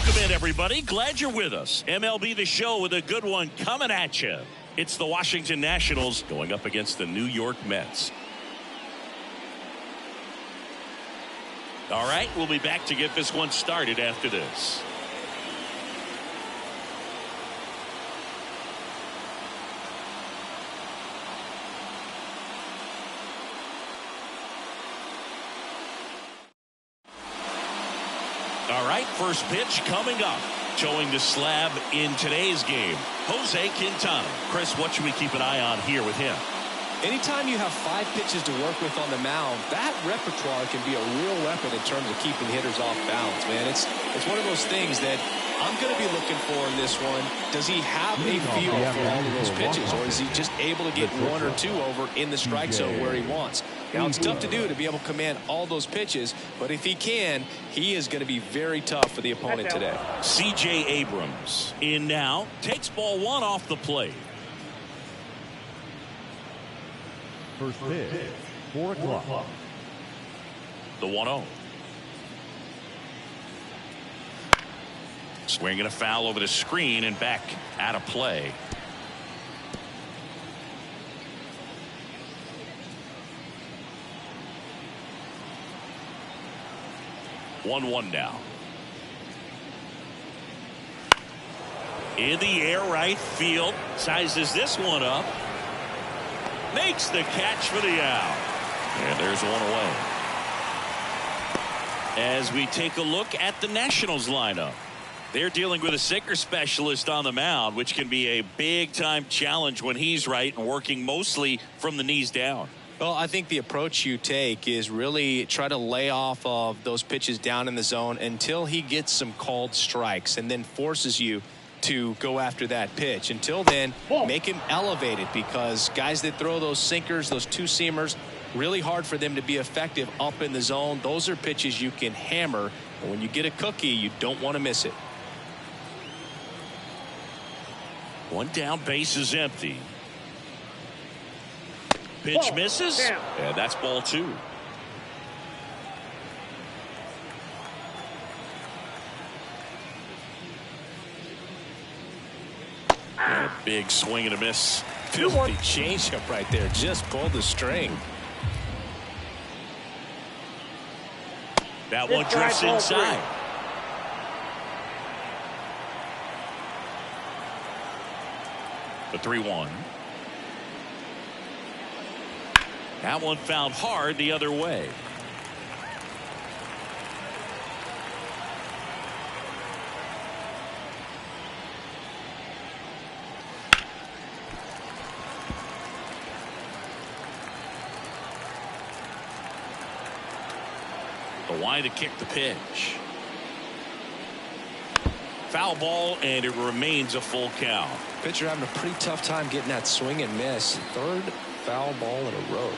Welcome in, everybody. Glad you're with us. MLB The Show with a good one coming at you. It's the Washington Nationals going up against the New York Mets. All right, we'll be back to get this one started after this. All right, first pitch coming up. Showing the slab in today's game, Jose Quintana. Chris, what should we keep an eye on here with him? Anytime you have 5 pitches to work with on the mound, that repertoire can be a real weapon in terms of keeping hitters off balance, man. It's one of those things that I'm going to be looking for in this one. Does he have a feel for all of those pitches, or is he just able to get 1 or 2 over in the strike zone where he wants? Now, it's tough to do to be able to command all those pitches, but if he can, he is going to be very tough for the opponent today. C.J. Abrams in now, takes ball 1 off the plate. First pitch, 4 o'clock. The 1-0. Swinging a foul over the screen and back out of play. One now. In the air, right field. Sizes this one up. Makes the catch for the out. And there's one away. As we take a look at the Nationals lineup, they're dealing with a sinker specialist on the mound, which can be a big-time challenge when he's right and working mostly from the knees down. Well, I think the approach you take is really try to lay off of those pitches down in the zone until he gets some called strikes and then forces you to go after that pitch. Until then, make him elevated, because guys that throw those sinkers, those 2-seamers, really hard for them to be effective up in the zone. Those are pitches you can hammer, and when you get a cookie, you don't want to miss it. One down, base is empty. Pitch misses, and that's ball 2. And a big swing and a miss. Filthy changeup right there. Just pulled the string. That one drifts inside. The 3-1. That one found hard the other way. The line to kick the pitch. Foul ball, and it remains a full count. Pitcher having a pretty tough time getting that swing and miss. 3rd foul ball in a row.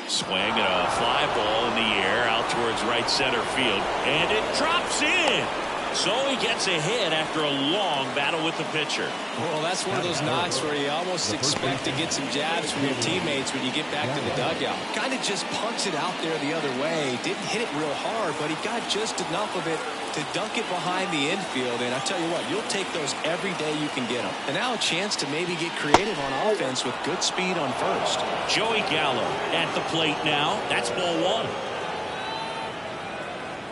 Swing and a fly ball in the air out towards right center field, and it drops in. So he gets a hit after a long battle with the pitcher. Well, that's one of those knocks where you almost expect to get some jabs from your teammates when you get back to the dugout. Kind of just punts it out there the other way. Didn't hit it real hard, but he got just enough of it to dunk it behind the infield. And I tell you what, you'll take those every day you can get them. And now a chance to maybe get creative on offense with good speed on first. Joey Gallo at the plate now. That's ball 1.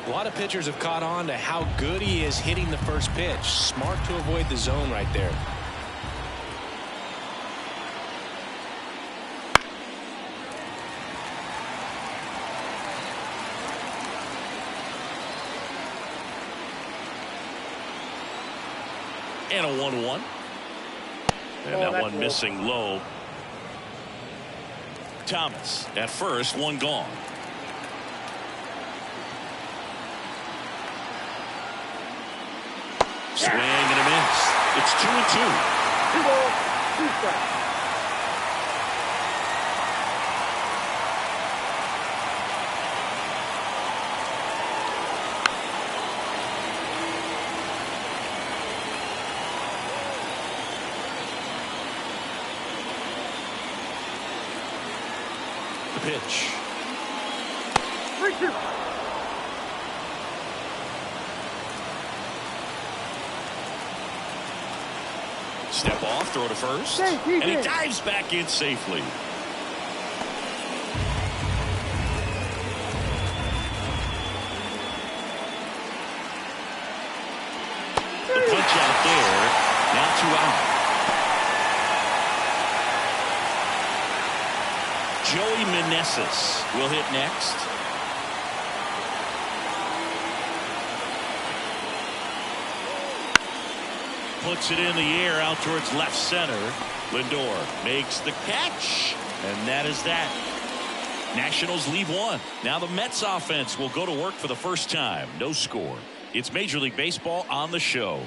A lot of pitchers have caught on to how good he is hitting the first pitch. Smart to avoid the zone right there. And a 1-1. And that one missing low. Thomas at first, one gone. Swing and a miss. It's 2-2. 2 balls, 2 strikes. The pitch. 3-2. Step off, throw to first. And he dives back in safely. The punch out there. Now 2 out. Joey Meneses will hit next. Puts it in the air out towards left center. Lindor makes the catch. And that is that. Nationals leave 1. Now the Mets offense will go to work for the first time. No score. It's Major League Baseball on the show.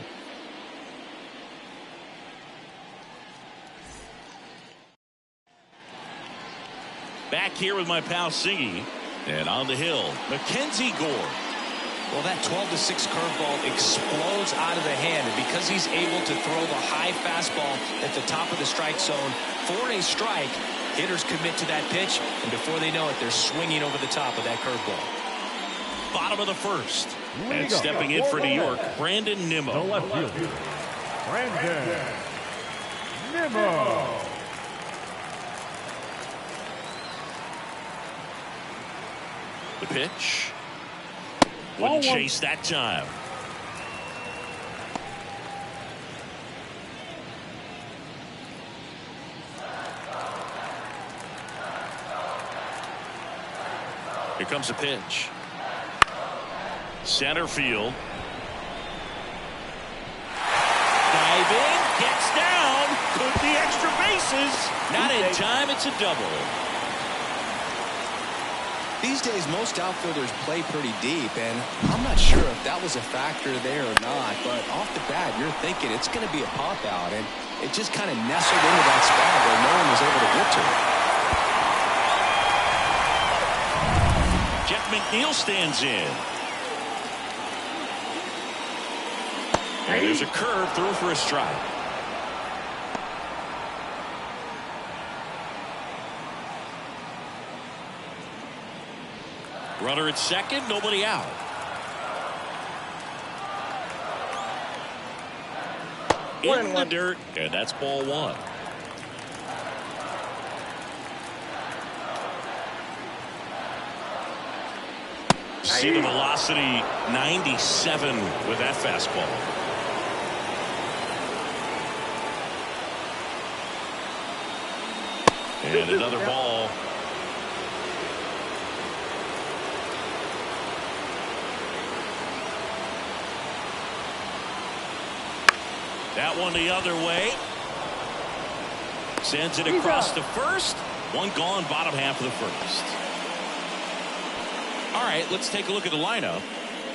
Back here with my pal Singy. And on the hill, Mackenzie Gore. Well, that 12-6 curveball explodes out of the hand, and because he's able to throw the high fastball at the top of the strike zone for a strike, hitters commit to that pitch, and before they know it, they're swinging over the top of that curveball. Bottom of the first. And stepping in for New York, Brandon Nimmo. The left fielder, Brandon Nimmo. The pitch. Wouldn't chase that time. Here comes a pitch. Center field. Diving, gets down, could be extra bases. Not in time, it's a double. These days, most outfielders play pretty deep, and I'm not sure if that was a factor there or not, but off the bat, you're thinking it's going to be a pop-out, and it just kind of nestled into that spot where no one was able to get to it. Jeff McNeil stands in. And there's a curve through for a strike. Runner at second, nobody out. In the dirt, and that's ball 1. See the velocity 97 with that fastball. And another ball. That one the other way. Sends it across to first. One gone, bottom half of the first. All right, let's take a look at the lineup.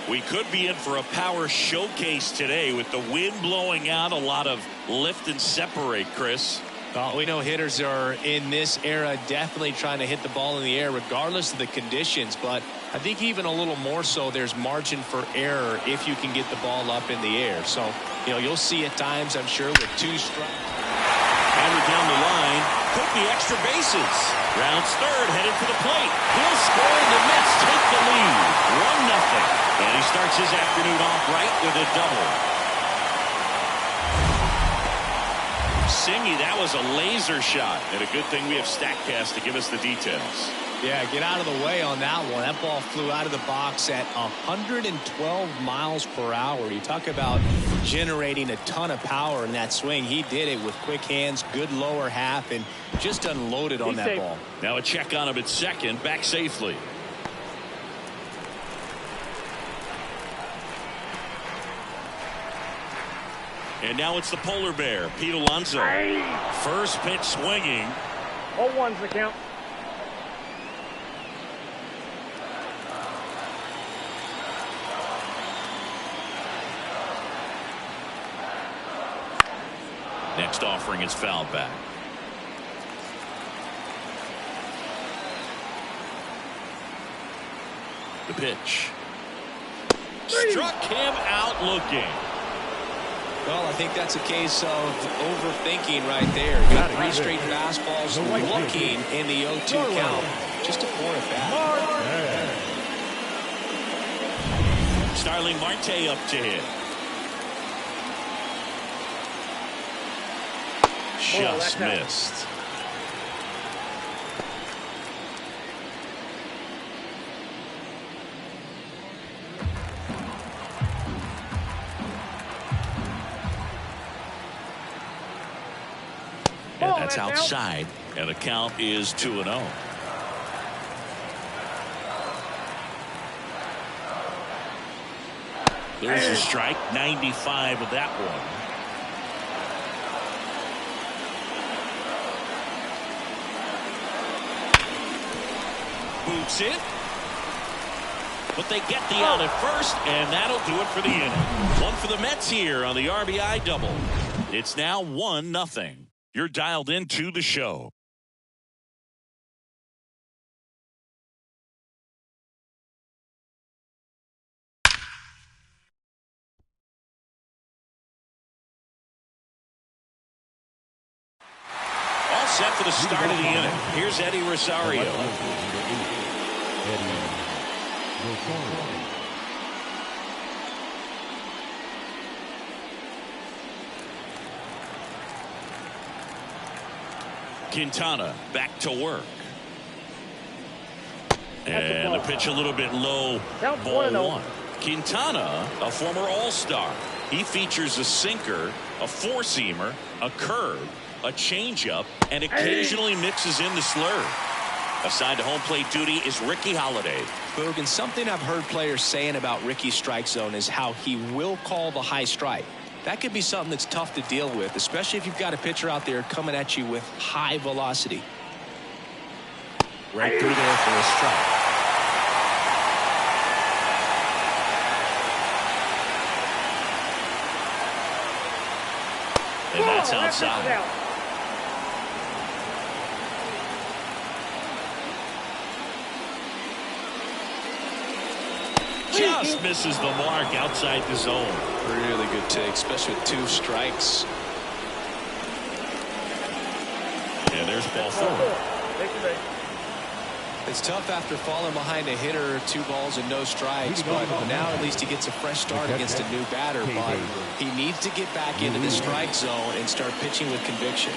We could be in for a power showcase today with the wind blowing out, a lot of lift and separate, Chris. Well, we know hitters are in this era definitely trying to hit the ball in the air regardless of the conditions, but I think even a little more so there's margin for error if you can get the ball up in the air. So, you'll see at times, I'm sure, with 2 strikes. Hammered down the line, could be extra bases. Rounds third, headed for the plate. He'll score, and the Mets take the lead. 1-0. And he starts his afternoon off right with a double. Singy, that was a laser shot, and a good thing we have StatCast to give us the details. Yeah, get out of the way on that one. That ball flew out of the box at 112 miles per hour. You talk about generating a ton of power in that swing. He did it with quick hands, good lower half, and just unloaded on that ball. Now a check on him at second, back safely. And now it's the polar bear, Pete Alonso. First pitch swinging. 0-1's the count. Next offering is fouled back. The pitch. Struck him out looking. Well, I think that's a case of overthinking right there. Got 3 straight fastballs looking in the 0-2 count. Just a poor at bat. Starling Marte up to hit. Just missed. And that's outside, and the count is 2-0. There's a strike, 95 of that one. Boots it. But they get the out at first, and that'll do it for the inning. One for the Mets here on the RBI double. It's now 1-0. You're dialed into the show. All set for the start of the inning. Here's Eddie Rosario. Quintana back to work. And the pitch a little bit low. Ball one. Quintana, a former All-Star. He features a sinker, a four-seamer, a curve, a changeup, and occasionally mixes in the slurve. Assigned to home plate duty is Ricky Holiday. Boog, and something I've heard players saying about Ricky's strike zone is how he will call the high strike. That could be something that's tough to deal with, especially if you've got a pitcher out there coming at you with high velocity. Right through there for a strike. And that's outside. Just misses the mark outside the zone. Really good take, especially with 2 strikes. And there's ball 4. It's tough after falling behind a hitter, 2 balls and no strikes, but now at least he gets a fresh start against a new batter. But he needs to get back into the strike zone and start pitching with conviction.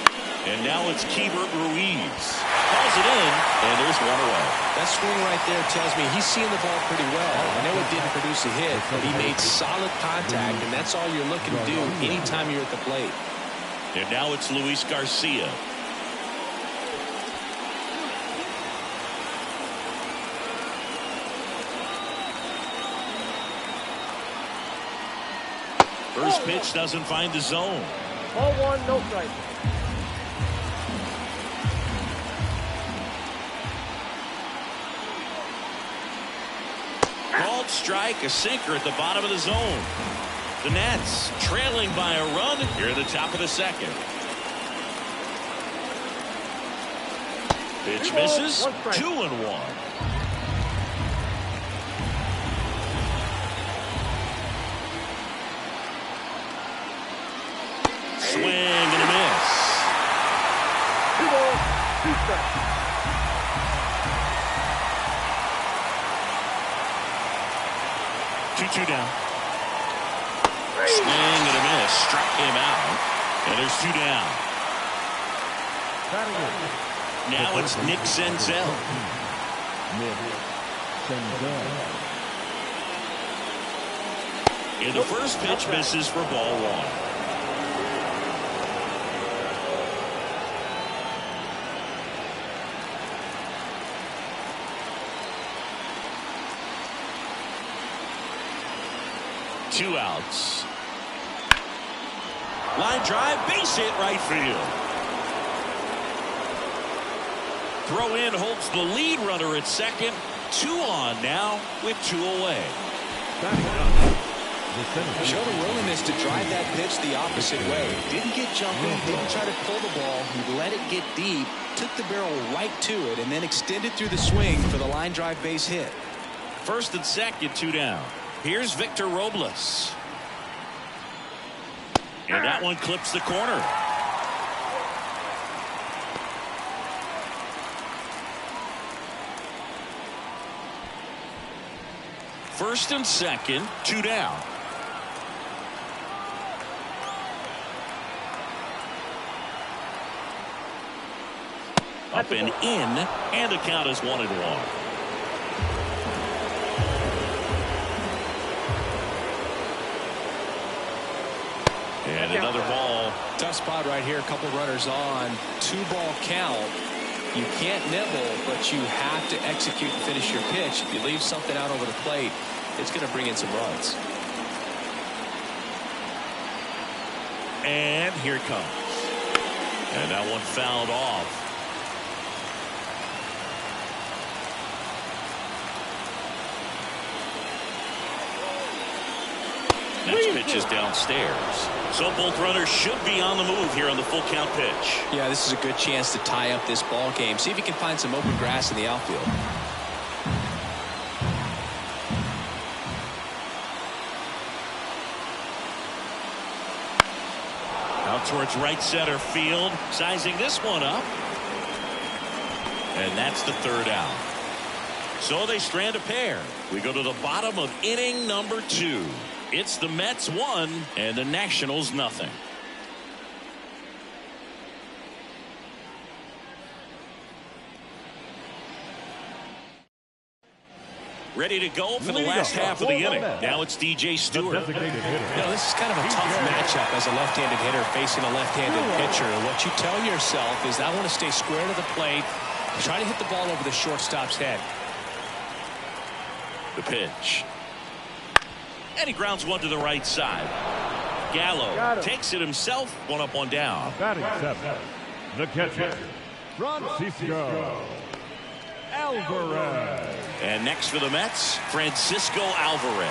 And now it's Keibert Ruiz. Calls it in, and there's one away. That swing right there tells me he's seeing the ball pretty well. I know it didn't produce a hit, but he made solid contact, and that's all you're looking to do anytime you're at the plate. And now it's Luis Garcia. First pitch doesn't find the zone. Ball 1, no strike. Called strike, a sinker at the bottom of the zone. The Nats trailing by a run here at the top of the second. Pitch misses. 2-1. Swing and a miss. 2 balls, 2 strikes. Two down. Swing and a miss. Struck him out. And there's 2 down. Now it's Nick Senzel. And the first pitch misses for ball 1. Two outs. Line drive, base hit, right field. Throw in holds the lead runner at second. 2 on now with 2 away. Showed a willingness to drive that pitch the opposite way. Didn't get jumping, didn't try to pull the ball. He let it get deep, took the barrel right to it, and then extended through the swing for the line drive base hit. First and second, 2 down. Here's Victor Robles. And that one clips the corner. First and second, 2 down. Up and in, and the count is 1-1. And another ball. Tough spot right here. A couple runners on. 2-ball count. You can't nibble, but you have to execute and finish your pitch. If you leave something out over the plate, it's going to bring in some runs. And here it comes. And that one fouled off. Next pitch is downstairs. So both runners should be on the move here on the full count pitch. Yeah, this is a good chance to tie up this ball game. See if you can find some open grass in the outfield. Out towards right center field. Sizing this one up. And that's the third out. So they strand a pair. We go to the bottom of inning number 2. It's the Mets 1 and the Nationals nothing. Ready to go for the last half of the inning. Now it's DJ Stewart. This is kind of a tough matchup as a left-handed hitter facing a left-handed pitcher. What you tell yourself is I want to stay square to the plate, try to hit the ball over the shortstop's head. The pitch. And he grounds one to the right side. Gallo takes it himself. 1 up, 1 down. Batting 7. The catcher, Francisco Alvarez. And next for the Mets, Francisco Alvarez.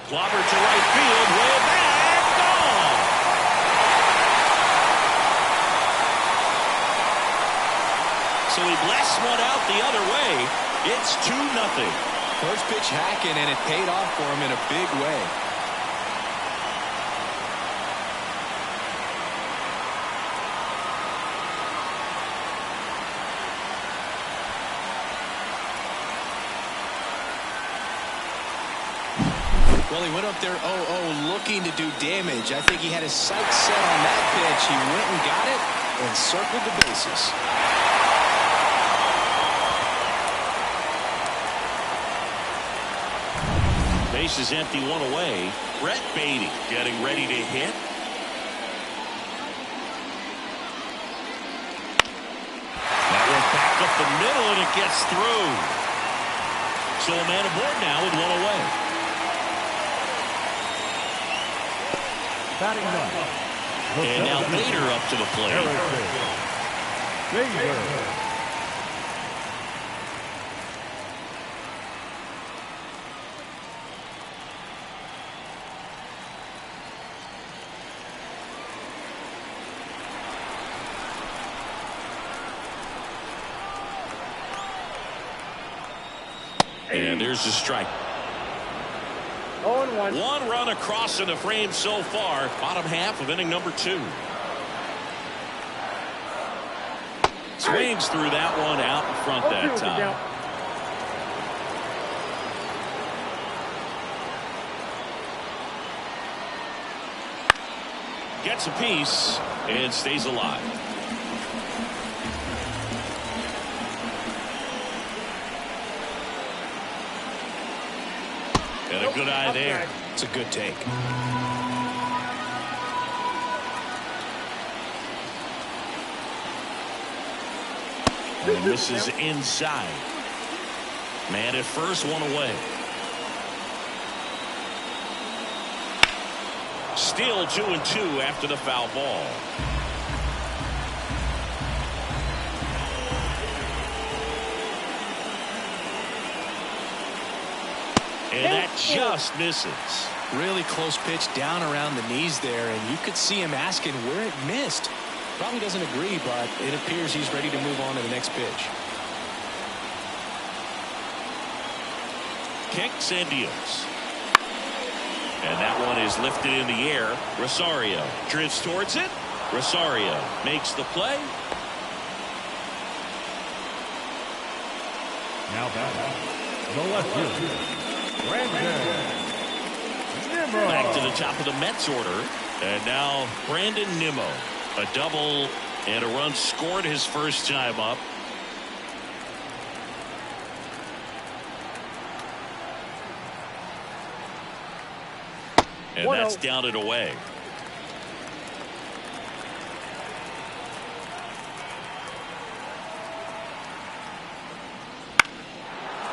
Clobbered to right field. Way back. Gone. So he blasts one out the other way. It's 2-0. First pitch hacking, and it paid off for him in a big way. Well, he went up there 0-0 looking to do damage. I think he had his sights set on that pitch. He went and got it and circled the bases. Base is empty, 1 away. Brett Beatty getting ready to hit. That went back up the middle, and it gets through. So a man aboard now with 1 away. Batting 9. And now Bader up to the plate. Bader. And there's the strike. 0-1. 1 run across in the frame so far. Bottom half of inning number 2. Swings through that one out in front that time. Gets a piece and stays alive. And a good eye there. It's a good take. And he misses inside. Man at first, 1 away. Still 2-2 after the foul ball. And that just misses. Really close pitch down around the knees there, and you could see him asking where it missed. Probably doesn't agree, but it appears he's ready to move on to the next pitch. Kicks and deals. And that one is lifted in the air. Rosario drifts towards it. Rosario makes the play. Now batting the left fielder, Brandon Back to the top of the Mets order. And now Brandon Nimmo. A double and a run scored his first time up. And that's down and away.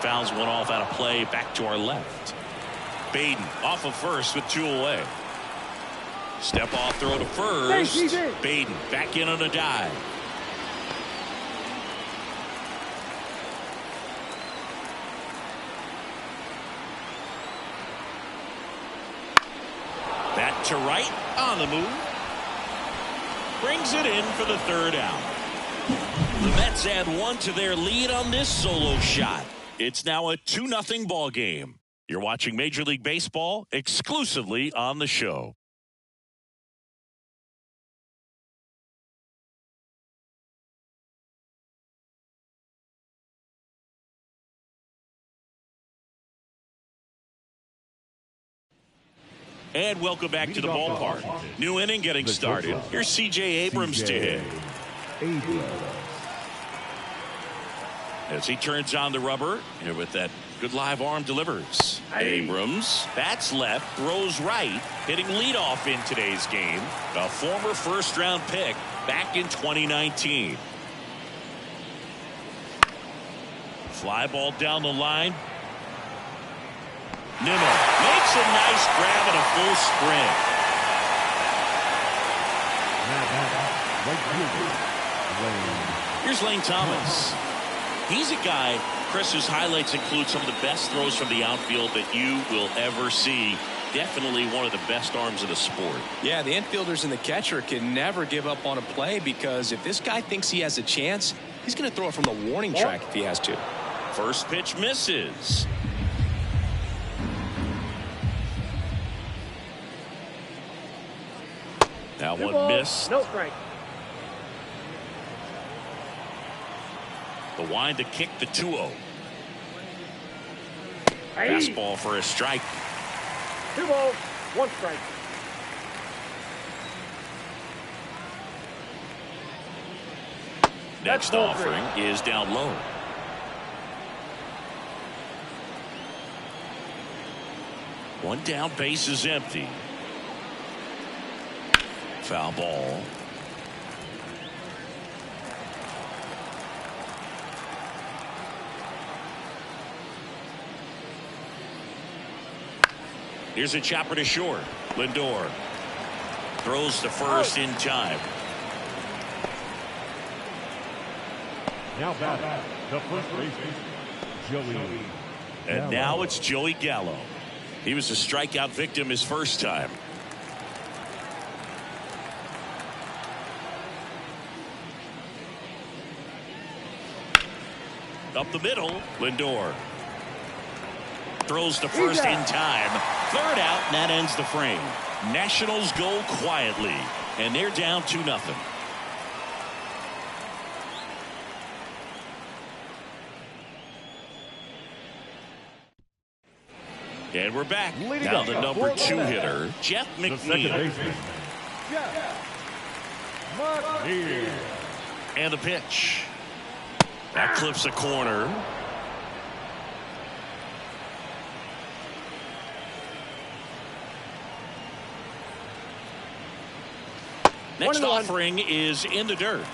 Fouls one off out of play. Back to our left. Baden off of first with 2 away. Step off throw to first. Baden back in on a dive. Back to right on the move. Brings it in for the 3rd out. The Mets add 1 to their lead on this solo shot. It's now a 2-0 ball game. You're watching Major League Baseball exclusively on the show. And welcome back to the ballpark. New inning getting started. Here's C.J. Abrams to hit. As he turns on the rubber, and with that good live arm delivers. Abrams bats left, throws right, hitting leadoff in today's game. A former first-round pick back in 2019. Fly ball down the line. Nimmo makes a nice grab and a full sprint. Here's Lane Thomas. He's a guy, Chris, whose highlights include some of the best throws from the outfield that you will ever see. Definitely one of the best arms of the sport. Yeah, the infielders and the catcher can never give up on a play, because if this guy thinks he has a chance, he's going to throw it from the warning track if he has to. First pitch misses. Now one miss. No strike. The wind to kick the 2-0. Fastball for a strike. 2 balls, 1 strike. Next offering is down low. One down, base is empty. Foul ball. Here's a chopper to short. Lindor throws to first in time. Now back, the first baseman, Joey. And now it's Joey Gallo. He was a strikeout victim his first time. Up the middle, Lindor throws to first in time. 3rd out, and that ends the frame. Nationals go quietly, and they're down 2-0. And we're back. Now the number 2 hitter, Jeff McNeil. And the pitch. That clips a corner. Next offering is in the dirt.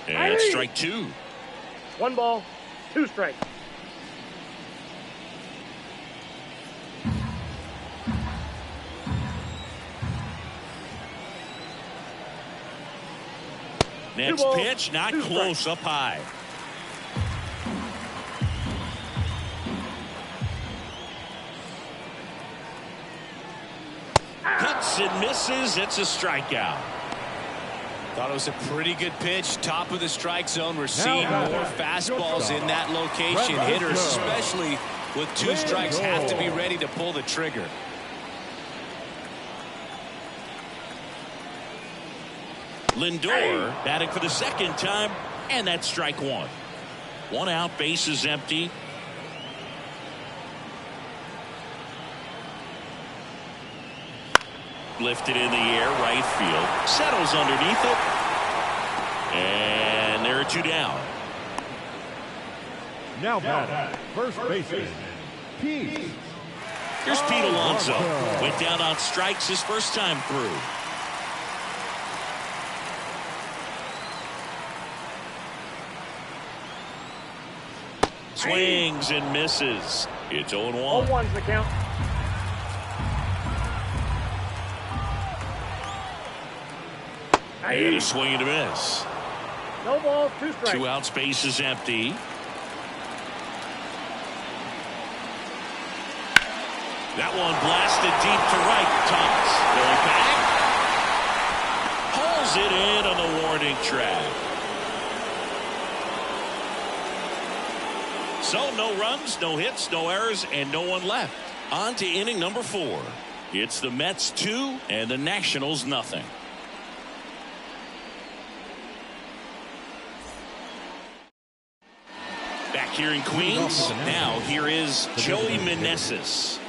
And strike 2. 1 ball, 2 strikes. Next pitch, not close, up high. Hits and misses. It's a strikeout. Thought it was a pretty good pitch. Top of the strike zone. We're seeing more fastballs in that location. Hitters, especially with 2 strikes, have to be ready to pull the trigger. Lindor batting for the 2nd time. And that's strike one. One out, base is empty. Lifted in the air, right field. Settles underneath it. And there are two down. Now batting, first baseman, Pete. Here's Pete Alonso. Went down on strikes his first time through. Swings and misses. It's 0-1. 0-1's the count. And a swing and a miss. No balls, 2 strikes. 2 outs, base is empty. That one blasted deep to right. Thomas going back. Hauls it in on the warning track. So no runs, no hits, no errors, and no one left. On to inning number 4. It's the Mets 2 and the Nationals nothing. Back here in Queens. Now here is Joey Meneses.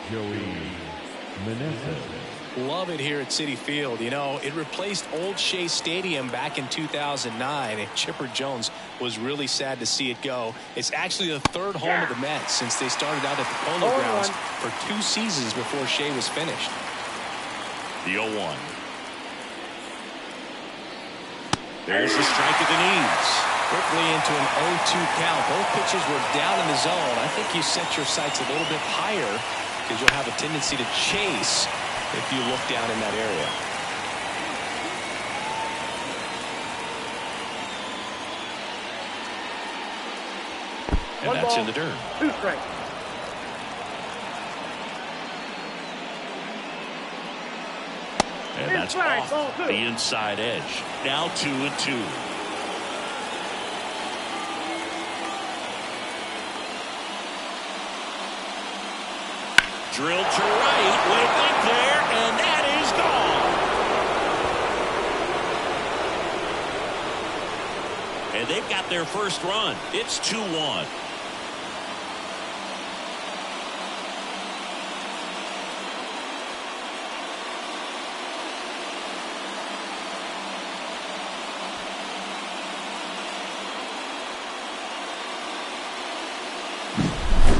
Love it here at Citi Field. You know, it replaced Old Shea Stadium back in 2009, and Chipper Jones was really sad to see it go. It's actually the 3rd home of the Mets since they started out at the Polo Grounds for 2 seasons before Shea was finished. The 0-1. There's the strike at the knees. Quickly into an 0-2 count. Both pitches were down in the zone. I think you set your sights a little bit higher because you'll have a tendency to chase if you look down in that area. And that's in the dirt. 2 strikes. And that's off the inside edge. Now 2-2. Drilled to right, way back there, and that is gone. And they've got their first run. It's 2-1.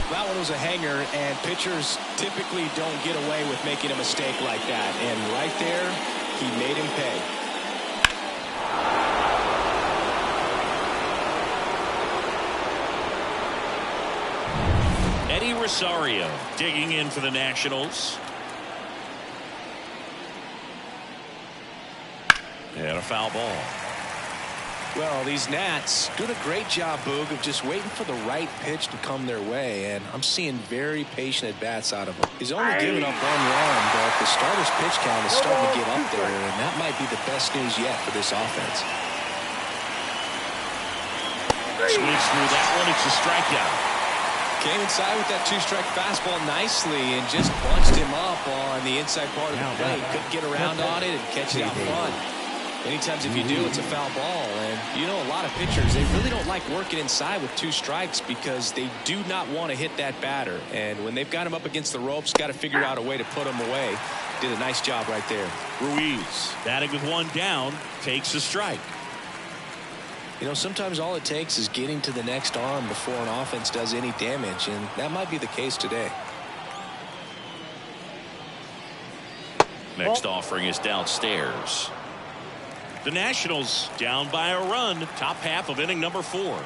That one was a hanger, and pitchers typically don't get away with making a mistake like that. And right there, he made him pay. Eddie Rosario digging in for the Nationals. And a foul ball. Well, these Nats doing a great job, Boog, of just waiting for the right pitch to come their way, and I'm seeing very patient at-bats out of him. He's only given up 1 run, but the starter's pitch count is starting to get up there, and that might be the best news yet for this offense. Swings through that one. It's a strikeout. Came inside with that 2-strike fastball nicely and just bunched him up on the inside part of the plate. Couldn't get around on it and catch it out front. Many times if you do, it's a foul ball. And you know, a lot of pitchers, they really don't like working inside with 2 strikes because they do not want to hit that batter. And when they've got him up against the ropes, got to figure out a way to put him away. Did a nice job right there. Ruiz batting with 1 down, takes a strike. You know, sometimes all it takes is getting to the next arm before an offense does any damage, and that might be the case today. Next offering is downstairs. The Nationals down by a run, top half of inning number 4.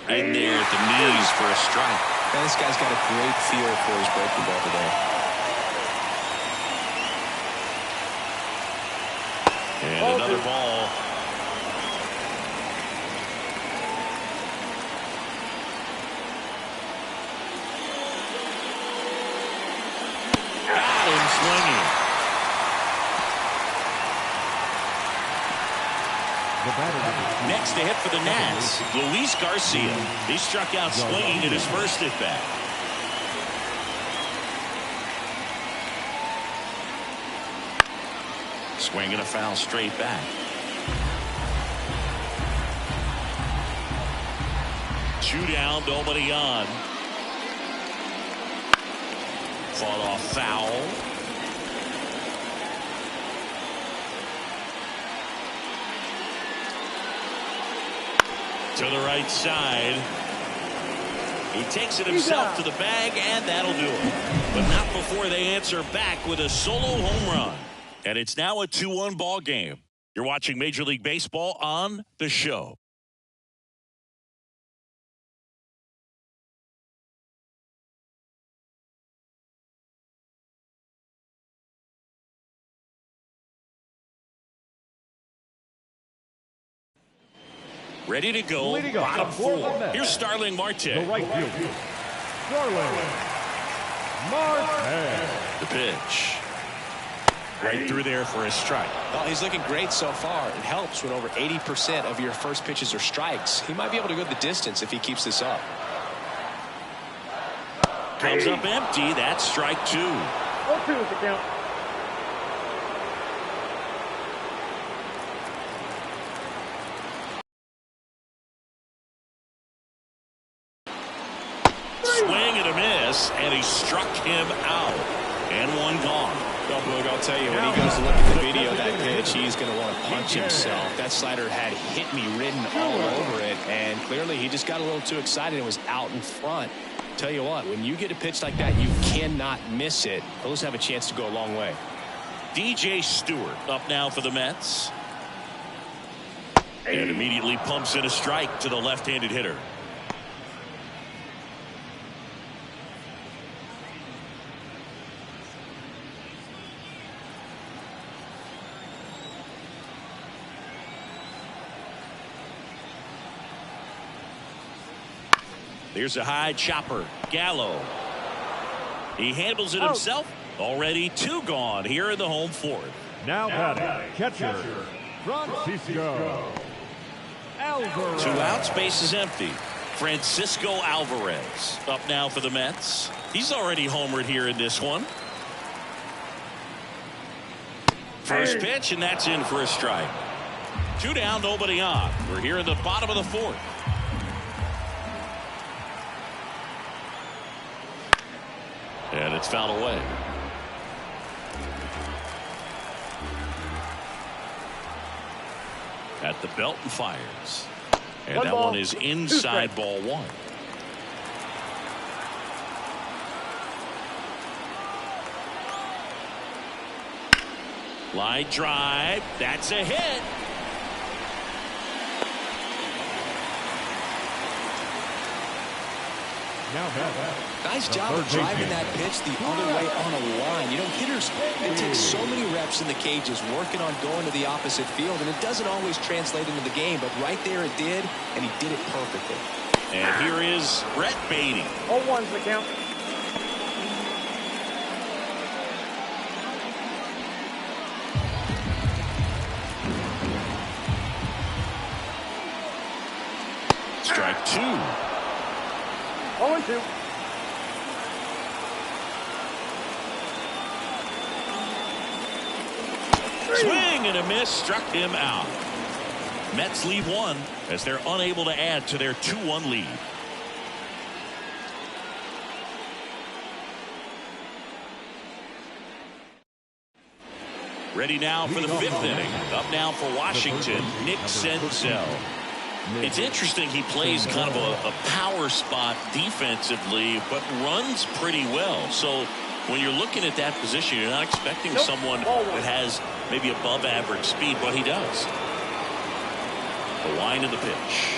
In there at the knees for a strike. Man, this guy's got a great feel for his breaking ball today. And another ball. Got him swinging. Next to hit for the Nats, Luis Garcia. He struck out swinging in his first at bat. Swing and a foul straight back. 2 down, nobody on. Fought off foul. To the right side. He takes it himself to the bag, and that'll do it. But not before they answer back with a solo home run. And it's now a 2-1 ball game. You're watching Major League Baseball on The Show. Ready to go. Bottom 4. Here's Starling Marte. The right field. Starling Marte. The pitch. Right through there for a strike. Well, he's looking great so far. It helps when over 80% of your first pitches are strikes. He might be able to go the distance if he keeps this up. Comes up empty. That's strike 2. 0-2 is the count. Swing and a miss, and he struck him out. And one gone. Well, Boog, I'll tell you, when he goes to look at the video of that pitch, he's going to want to punch himself. That slider had hit me written all over it, and clearly he just got a little too excited and was out in front. Tell you what, when you get a pitch like that, you cannot miss it. Those have a chance to go a long way. DJ Stewart up now for the Mets. And immediately pumps in a strike to the left-handed hitter. There's a high chopper. Gallo. He handles it himself. Already 2 gone here in the home 4th. Now batting, catcher, Francisco Alvarez. 2 outs, base is empty. Francisco Alvarez up now for the Mets. He's already homered here in this one. First pitch, and that's in for a strike. 2 down, nobody on. We're here in the bottom of the 4th. And it's fouled away. At the belt and fires. And that one is inside ball 1. Line drive. That's a hit. Nice job of driving that pitch the other way on a line. You know, hitters, it takes so many reps in the cages working on going to the opposite field, and it doesn't always translate into the game, but right there it did, and he did it perfectly. And here is Brett Beatty. 0-1 is the count. Strike 2. 0-2. Swing and a miss, struck him out. Mets leave 1 as they're unable to add to their 2-1 lead. Ready now for the 5th inning. Up now for Washington, Nick Senzel. It's interesting, he plays kind of a power spot defensively, but runs pretty well. So when you're looking at that position, you're not expecting someone that has maybe above average speed, but he does. The line of the pitch.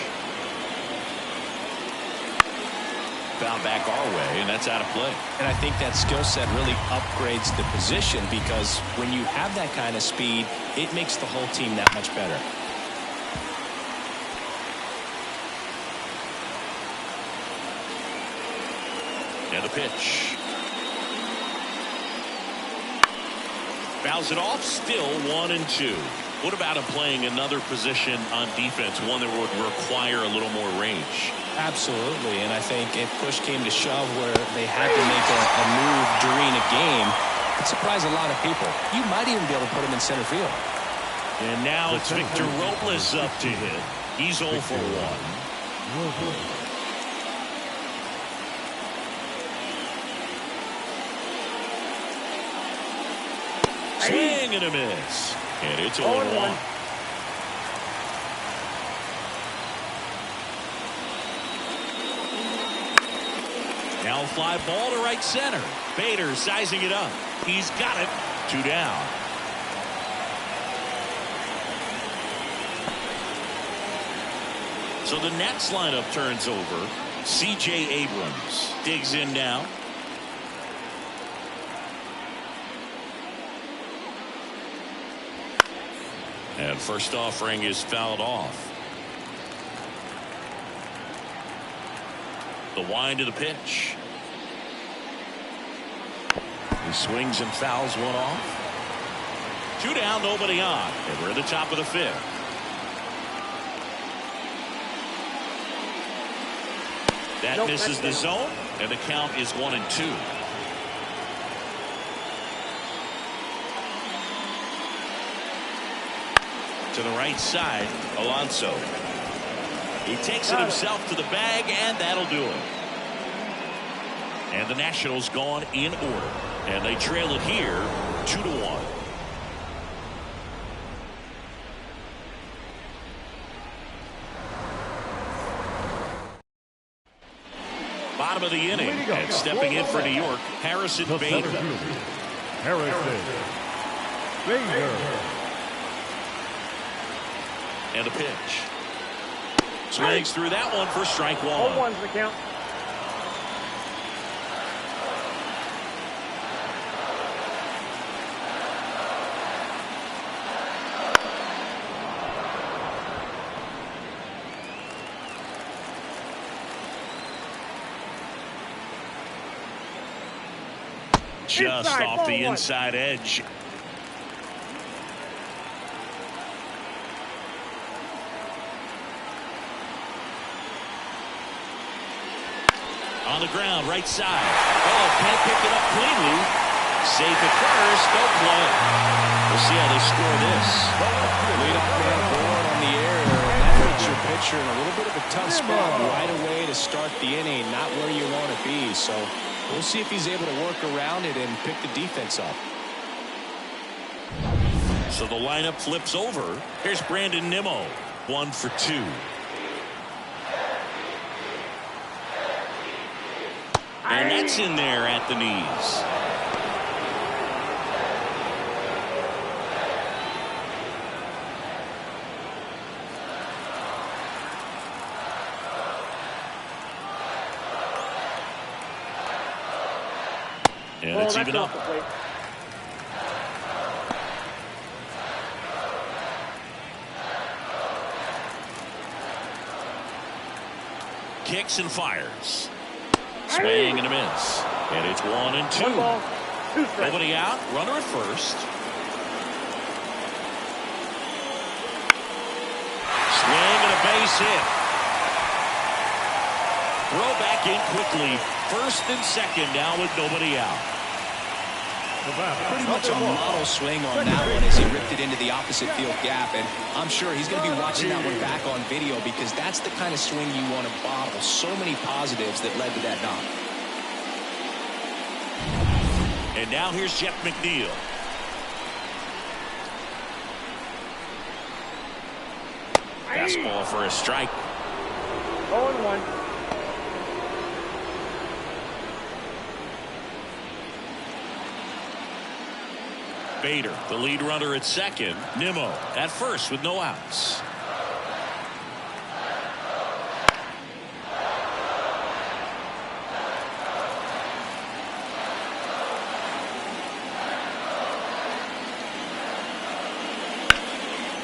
Foul back our way, and that's out of play. And I think that skill set really upgrades the position, because when you have that kind of speed, it makes the whole team that much better. And the pitch. Fouls it off, still 1-2. What about him playing another position on defense, one that would require a little more range? Absolutely, and I think if push came to shove where they had to make a move during a game, could surprise a lot of people. You might even be able to put him in center field. And now it's Victor Robles up to hit. He's 0 for 1. Swing and a miss. And it's 0-1. Now fly ball to right center. Bader sizing it up. He's got it. 2 down. So the Nats lineup turns over. C.J. Abrams digs in now. And first offering is fouled off. The wind of the pitch. He swings and fouls one off. 2 down, nobody on. And we're at the top of the 5th. That misses the zone, and the count is 1-2. To the right side, Alonso. He takes it himself to the bag, and that'll do it. And the Nationals gone in order, and they trail it here 2-1. Bottom of the inning, and stepping in for New York, Harrison Bader. And a pitch. Swings through that one for strike 1. 0-1's the count. Just inside, off the 1. inside edge. On the ground, right side. Oh, can't pick it up cleanly. Safe at first, no play. We'll see how they score this. Leadoff man board on the air. That puts your pitcher in a little bit of a tough spot right away to start the inning. Not where you want to be. So we'll see if he's able to work around it and pick the defense up. So the lineup flips over. Here's Brandon Nimmo. 1 for 2. And that's in there at the knees. And it's even up. Kicks and fires. Swing and a miss. And it's 1-2. Nobody out. Runner at first. Swing and a base hit. Throw back in quickly. First and second now with nobody out. Pretty much a model swing on that one as he ripped it into the opposite field gap, and I'm sure he's going to be watching that one back on video because that's the kind of swing you want to bottle. So many positives that led to that knock. And now here's Jeff McNeil. Fastball for a strike. 0-1. Bader, the lead runner at second. Nimmo at first with no outs.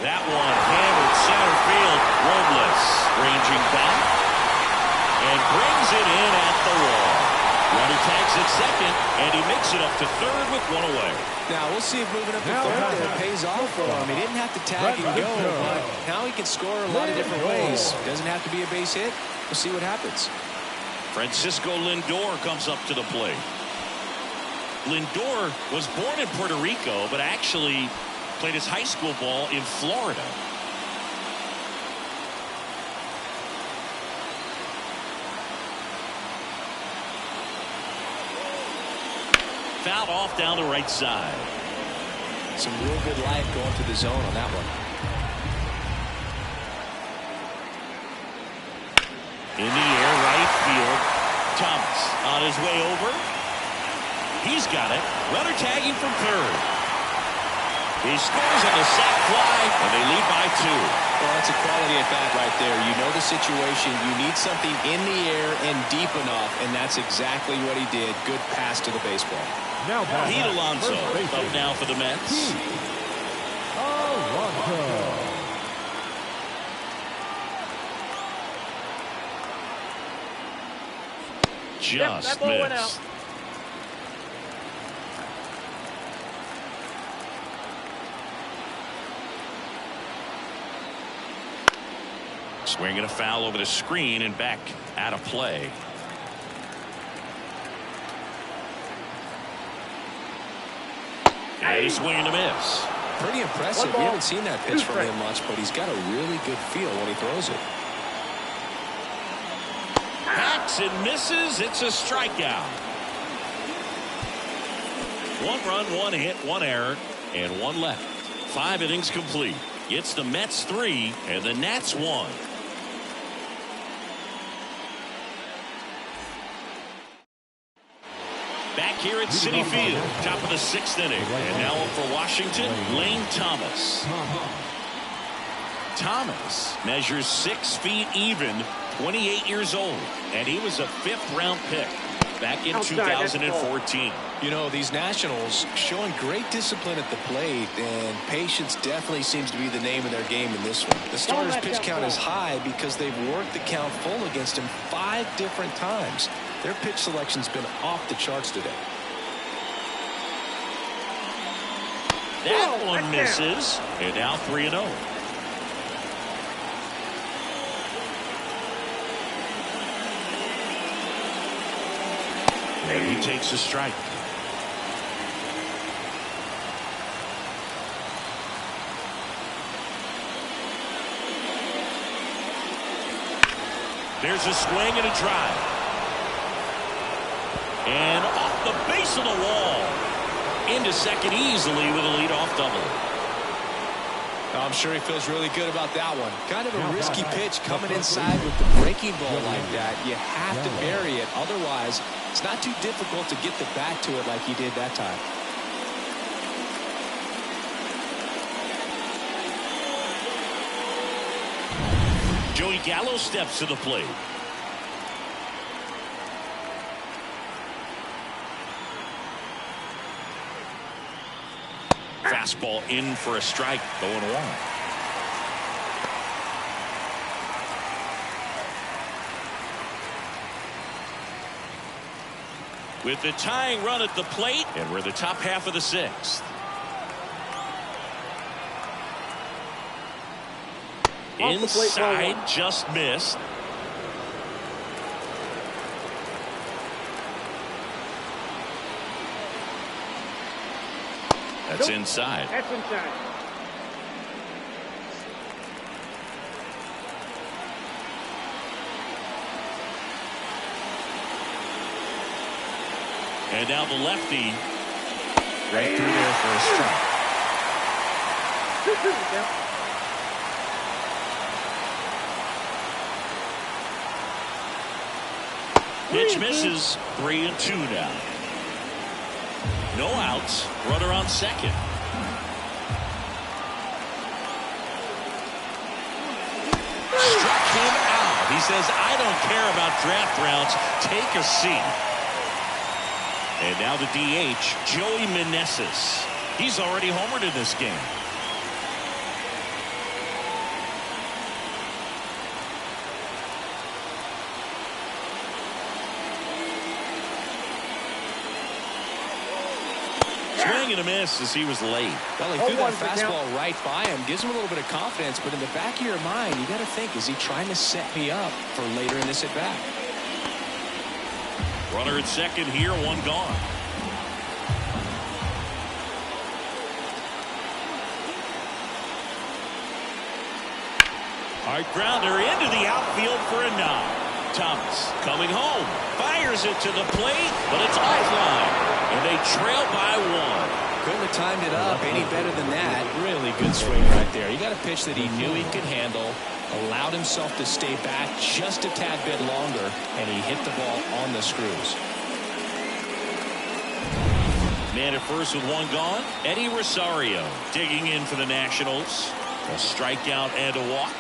That one hammered center field. Robles ranging back and brings it in at the wall. Runner tags at second, and he makes it up to third with one away. Now we'll see if moving up to third there pays off for him. He didn't have to tag and go, but now he can score a lot of different ways. Doesn't have to be a base hit. We'll see what happens. Francisco Lindor comes up to the plate. Lindor was born in Puerto Rico, but actually played his high school ball in Florida. Fouled off down the right side. Some real good life going to the zone on that one. In the air, right field. Thomas on his way over. He's got it. Runner tagging from third. He scores on the sac fly, and they lead by 2. Well, that's a quality at bat right there. You know the situation. You need something in the air and deep enough, and that's exactly what he did. Good pass to the baseball. Now Pete Alonso up now for the Mets. Alonso. Just that ball went missed. out. Swinging a foul over the screen and back out of play. And a swing and a miss. Pretty impressive. We haven't seen that pitch from him much, but he's got a really good feel when he throws it. Hacks and misses. It's a strikeout. 1 run, 1 hit, 1 error, and 1 left. 5 innings complete. It's the Mets 3 and the Nats 1. Back here at Citi Field, top of the 6th inning. And now up for Washington, Lane Thomas. Thomas measures 6 feet even, 28 years old, and he was a 5th-round pick back in 2014. You know, these Nationals showing great discipline at the plate, and patience definitely seems to be the name of their game in this one. The starter's pitch count is high because they've worked the count full against him 5 different times. Their pitch selection's been off the charts today. That one misses, and now 3-0. And he takes a strike. There's a swing and a drive. And off the base of the wall. Into second easily with a leadoff double. I'm sure he feels really good about that one. Kind of a risky pitch coming inside with the breaking ball like that. You have to bury it. Otherwise, it's not too difficult to get the bat to it like he did that time. Joey Gallo steps to the plate. Fastball in for a strike, 0-1. With the tying run at the plate, and we're the top half of the 6th. Inside, just missed. That's inside. That's inside. And now the lefty right through there for a strike. Pitch misses. 3-2 now. No outs. Runner on second. Struck him out. He says, I don't care about draft rounds. Take a seat. And now the DH, Joey Meneses. He's already homered in this game. Swing and a miss as he was late. Well, he threw that fastball right by him. Gives him a little bit of confidence, but in the back of your mind, you got to think, is he trying to set me up for later in this at-bat? Runner at second here, 1 gone. Hard grounder into the outfield for a knock. Thomas coming home. Fires it to the plate, but it's offline. And they trail by 1. Couldn't have timed it up any better than that. Really good swing right there. He got a pitch that he knew he could handle, allowed himself to stay back just a tad bit longer, and he hit the ball on the screws. Man at first with 1 gone. Eddie Rosario digging in for the Nationals. A strikeout and a walk.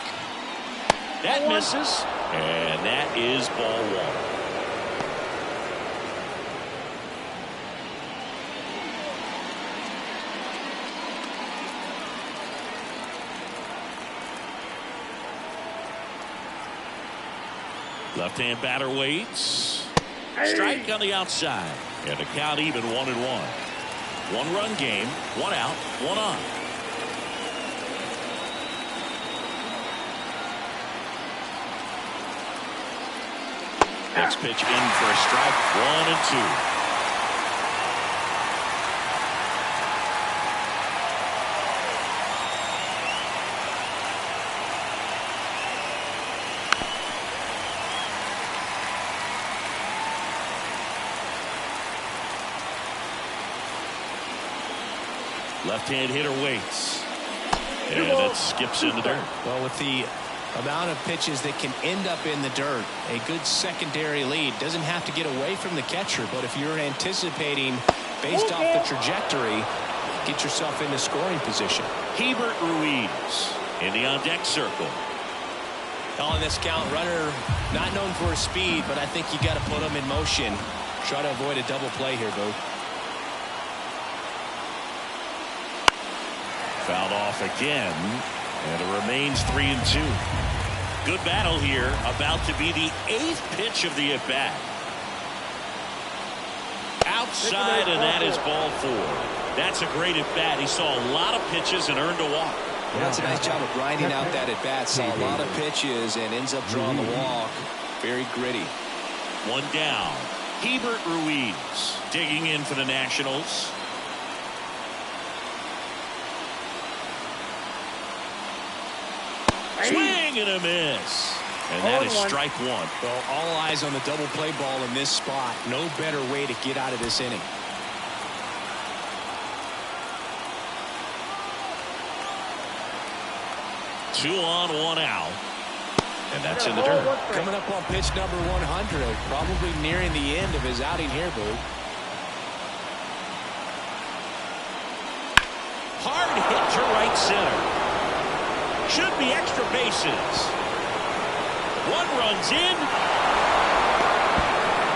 That misses. And that is ball 1. Left-hand batter waits. Strike on the outside. And the count even 1-1. 1-run game. 1 out. 1 on. Next pitch in for a strike. 1-2. Left-hand hitter waits. And it skips in the dirt. Well, with the amount of pitches that can end up in the dirt, a good secondary lead. Doesn't have to get away from the catcher, but if you're anticipating based off the trajectory, get yourself into scoring position. Hebert Ruiz in the on-deck circle. On this count, runner not known for his speed, but I think you got to put him in motion. Try to avoid a double play here, Boo. Fouled off again, and it remains 3-2. Good battle here, about to be the 8th pitch of the at-bat. Outside, and that is ball 4. That's a great at-bat. He saw a lot of pitches and earned a walk. Yeah, that's a nice job of grinding out that at-bat. Saw a lot of pitches and ends up drawing the walk. Very gritty. 1 down. Hebert Ruiz digging in for the Nationals. Swing and a miss. And that is strike 1. Well, all eyes on the double play ball in this spot. No better way to get out of this inning. Two on, 1 out. And that's in the dirt. Coming up on pitch number 100. Probably nearing the end of his outing here, Boo. Hard hit to right center. Should be extra bases. 1 runs in.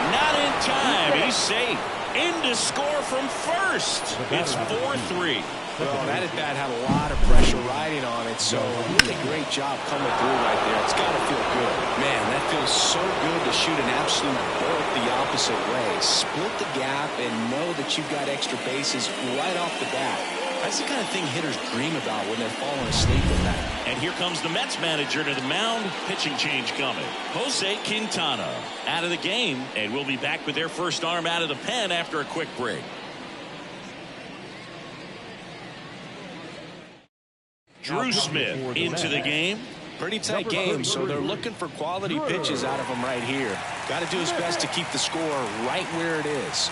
Not in time. He's safe. In to score from first. It's 4-3. Well, that at-bat had a lot of pressure riding on it, so really great job coming through right there. It's got to feel good. Man, that feels so good to shoot an absolute bolt the opposite way. Split the gap and know that you've got extra bases right off the bat. That's the kind of thing hitters dream about when they're falling asleep with that. And here comes the Mets manager to the mound. Pitching change coming. Jose Quintana out of the game, and we'll be back with their first arm out of the pen after a quick break. Drew Smith into the game. Pretty tight game, so they're looking for quality pitches out of him right here. Got to do his best to keep the score right where it is.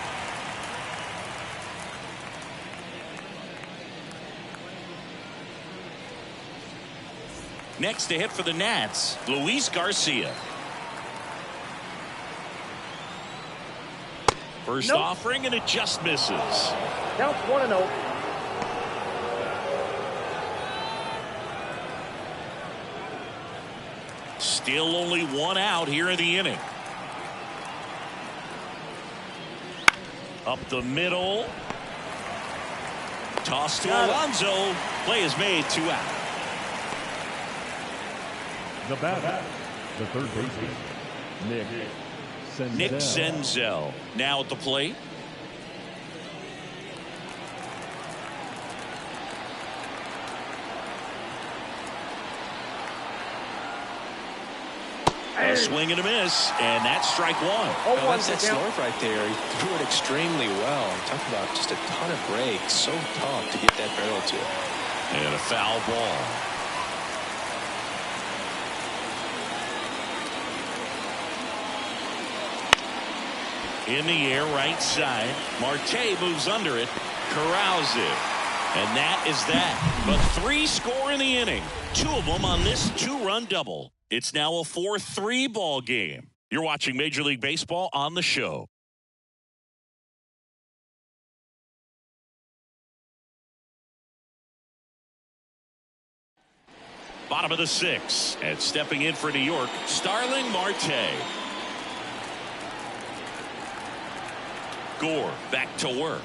Next to hit for the Nats, Luis Garcia. First offering, and it just misses. Count 1-0. Still only 1 out here in the inning. Up the middle. Toss to Alonso. Play is made, 2 out. The batter, the third baseman, Nick Senzel now at the plate. A swing and a miss, and that's strike 1. Oh, that's that slurve right there. He threw it extremely well. Talk about just a ton of breaks. So tough to get that barrel to it. And a foul ball. In the air, right side. Marte moves under it. Corrals it. And that is that. But 3 score in the inning. 2 of them on this 2-run double. It's now a 4-3 ball game. You're watching Major League Baseball on the show. Bottom of the 6th. And stepping in for New York, Starling Marte. Gore back to work.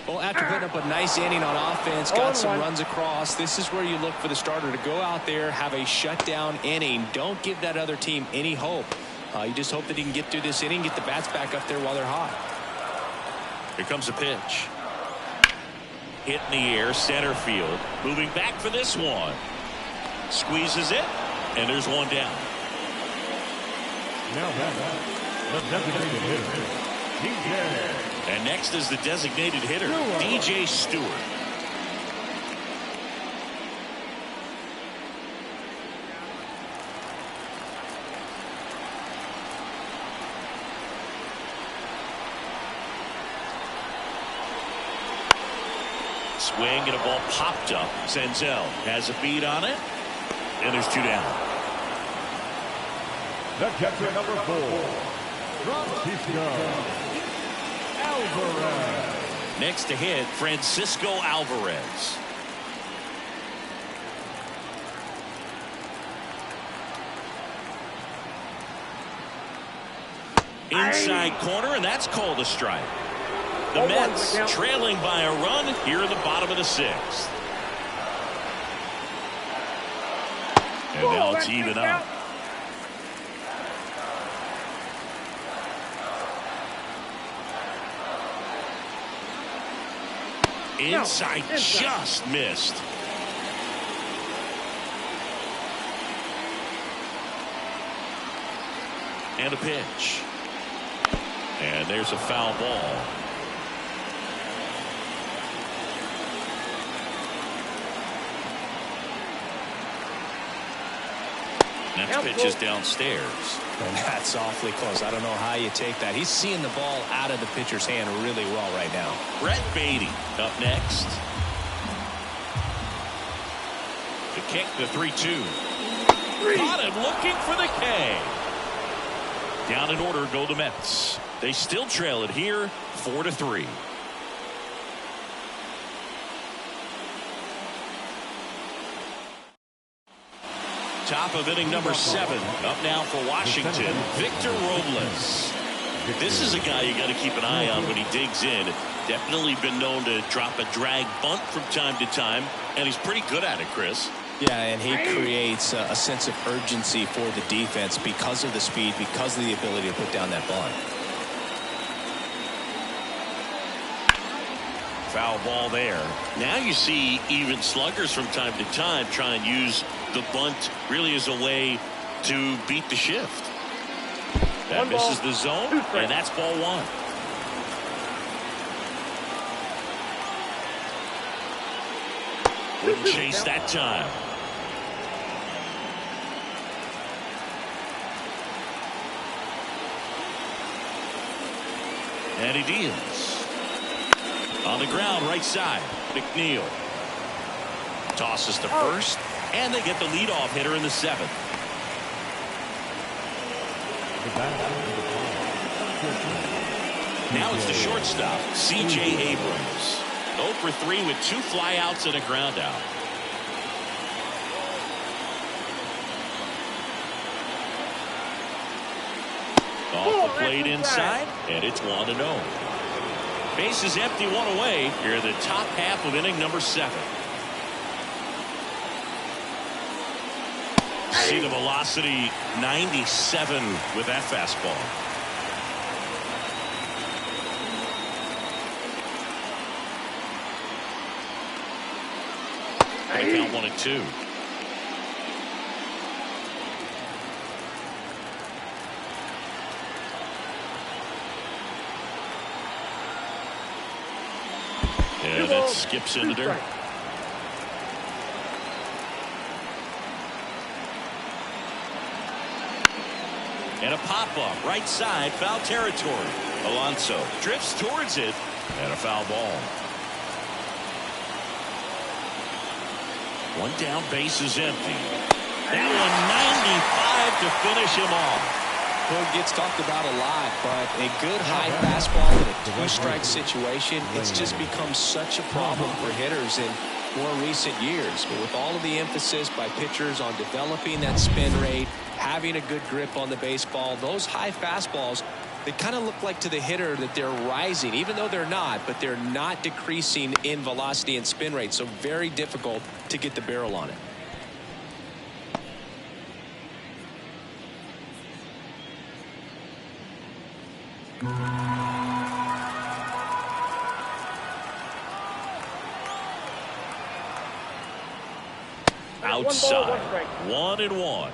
Well, after putting up a nice inning on offense, got some runs across, this is where you look for the starter to go out there, have a shutdown inning. Don't give that other team any hope. You just hope that he can get through this inning, get the bats back up there while they're hot. Here comes a pitch. Hit in the air, center field. Moving back for this one. Squeezes it, and there's one down. Now the designated hitter, DJ. And next is the designated hitter, DJ Stewart. Swing and a ball popped up. Senzel has a beat on it. And there's 2 down. The catcher, number 4, Francisco Alvarez. Next to hit, Francisco Alvarez. Inside corner, and that's called a strike. The Mets trailing by a run here in the bottom of the 6th. And now it's even up. Inside, just missed. And a pitch. And there's a foul ball. Next pitch is downstairs. And that's awfully close. I don't know how you take that. He's seeing the ball out of the pitcher's hand really well right now. Brett Beatty up next. The kick, the 3-2. Caught him looking for the K. Down in order go the Mets. They still trail it here 4-3. Top of inning number 7. Up now for Washington, Victor Robles. This is a guy you got to keep an eye on when he digs in. Definitely been known to drop a drag bunt from time to time, and he's pretty good at it, Chris. Yeah, and he creates a sense of urgency for the defense because of the speed, because of the ability to put down that bunt. Foul ball there. Now you see even sluggers from time to time try and use the bunt really as a way to beat the shift. That misses the zone, and that's ball 1. Wouldn't chase that time. And he deals. On the ground, right side, McNeil. Tosses to first, and they get the leadoff hitter in the 7th. Now it's the shortstop, C.J. Abrams. 0 for 3 with 2 flyouts and a ground out. Off the plate inside, and it's 1-0. Base is empty, 1 away. Here in the top half of inning number 7. See the velocity 97 with that fastball. Gonna count 1-2. And that skips into dirt. And a pop-up right side, foul territory. Alonso drifts towards it, and a foul ball. One down, base is empty. That one 95 to finish him off. Well, it gets talked about a lot, but a good high fastball in a two-strike situation, it's just become such a problem for hitters in more recent years. But with all of the emphasis by pitchers on developing that spin rate, having a good grip on the baseball, those high fastballs, they kind of look like to the hitter that they're rising, even though they're not, but they're not decreasing in velocity and spin rate. So very difficult to get the barrel on it. Outside, 1-1.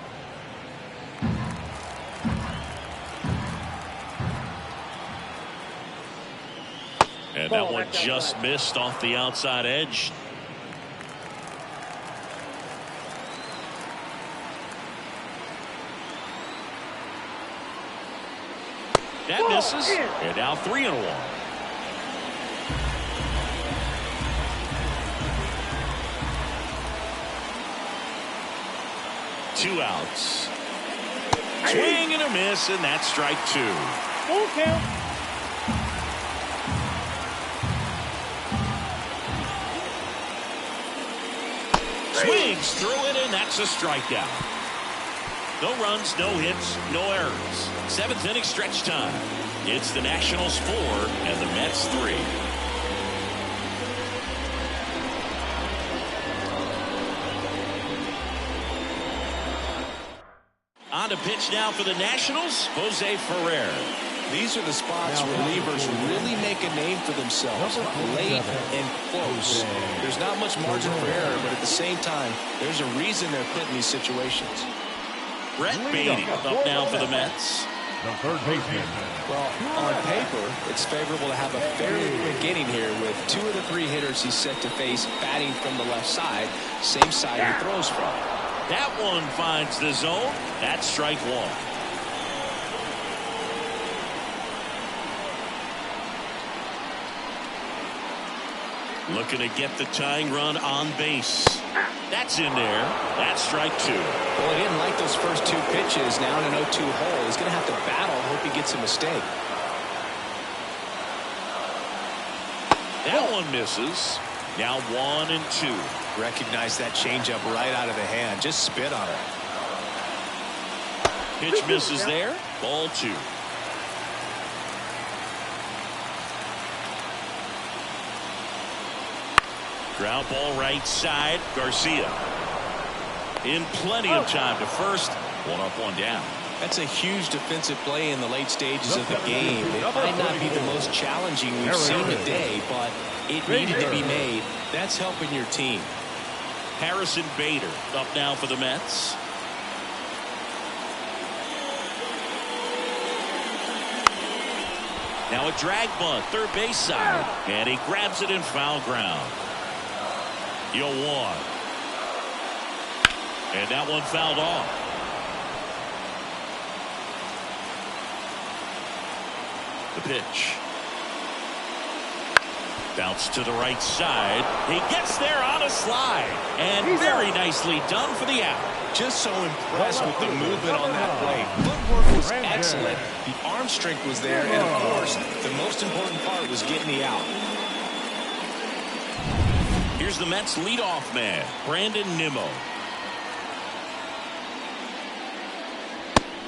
And that one just missed off the outside edge. That misses. And now 3-1. Two outs. Swing and a miss, and that's strike two. Full count. Swings through it, and that's a strikeout. No runs, no hits, no errors. Seventh inning stretch time. It's the Nationals 4 and the Mets 3. On to pitch now for the Nationals, Jose Ferrer. These are the spots relievers really make a name for themselves, late and close. There's not much margin for error, but at the same time, there's a reason they're put in these situations. Brett Beatty up now for the Mets. The third baseman. Well, on paper, it's favorable to have a fairly quick inning here with two of the three hitters he's set to face batting from the left side, same side he throws from. That one finds the zone. That's strike one. Looking to get the tying run on base. That's in there. That's strike two. Well, he didn't like those first two pitches. Now in an 0-2 hole, he's going to have to battle. Hope he gets a mistake. That one misses. Now 1-2. Recognize that changeup right out of the hand. Just spit on it. Pitch misses there. Ball two. Ground ball right side. Garcia. In plenty of time to first. One up, one down. That's a huge defensive play in the late stages of the game. It might not be the most challenging we've seen today, but it needed to be made. That's helping your team. Harrison Bader up now for the Mets. Now a drag bunt, third base side. And he grabs it in foul ground. 0-1. And that one fouled off. The pitch. Bounce to the right side. He gets there on a slide. And very nicely done for the out. Just so impressed with the movement on that play. Footwork was excellent. The arm strength was there. And, of course, the most important part was getting the out. Here's the Mets leadoff man, Brandon Nimmo.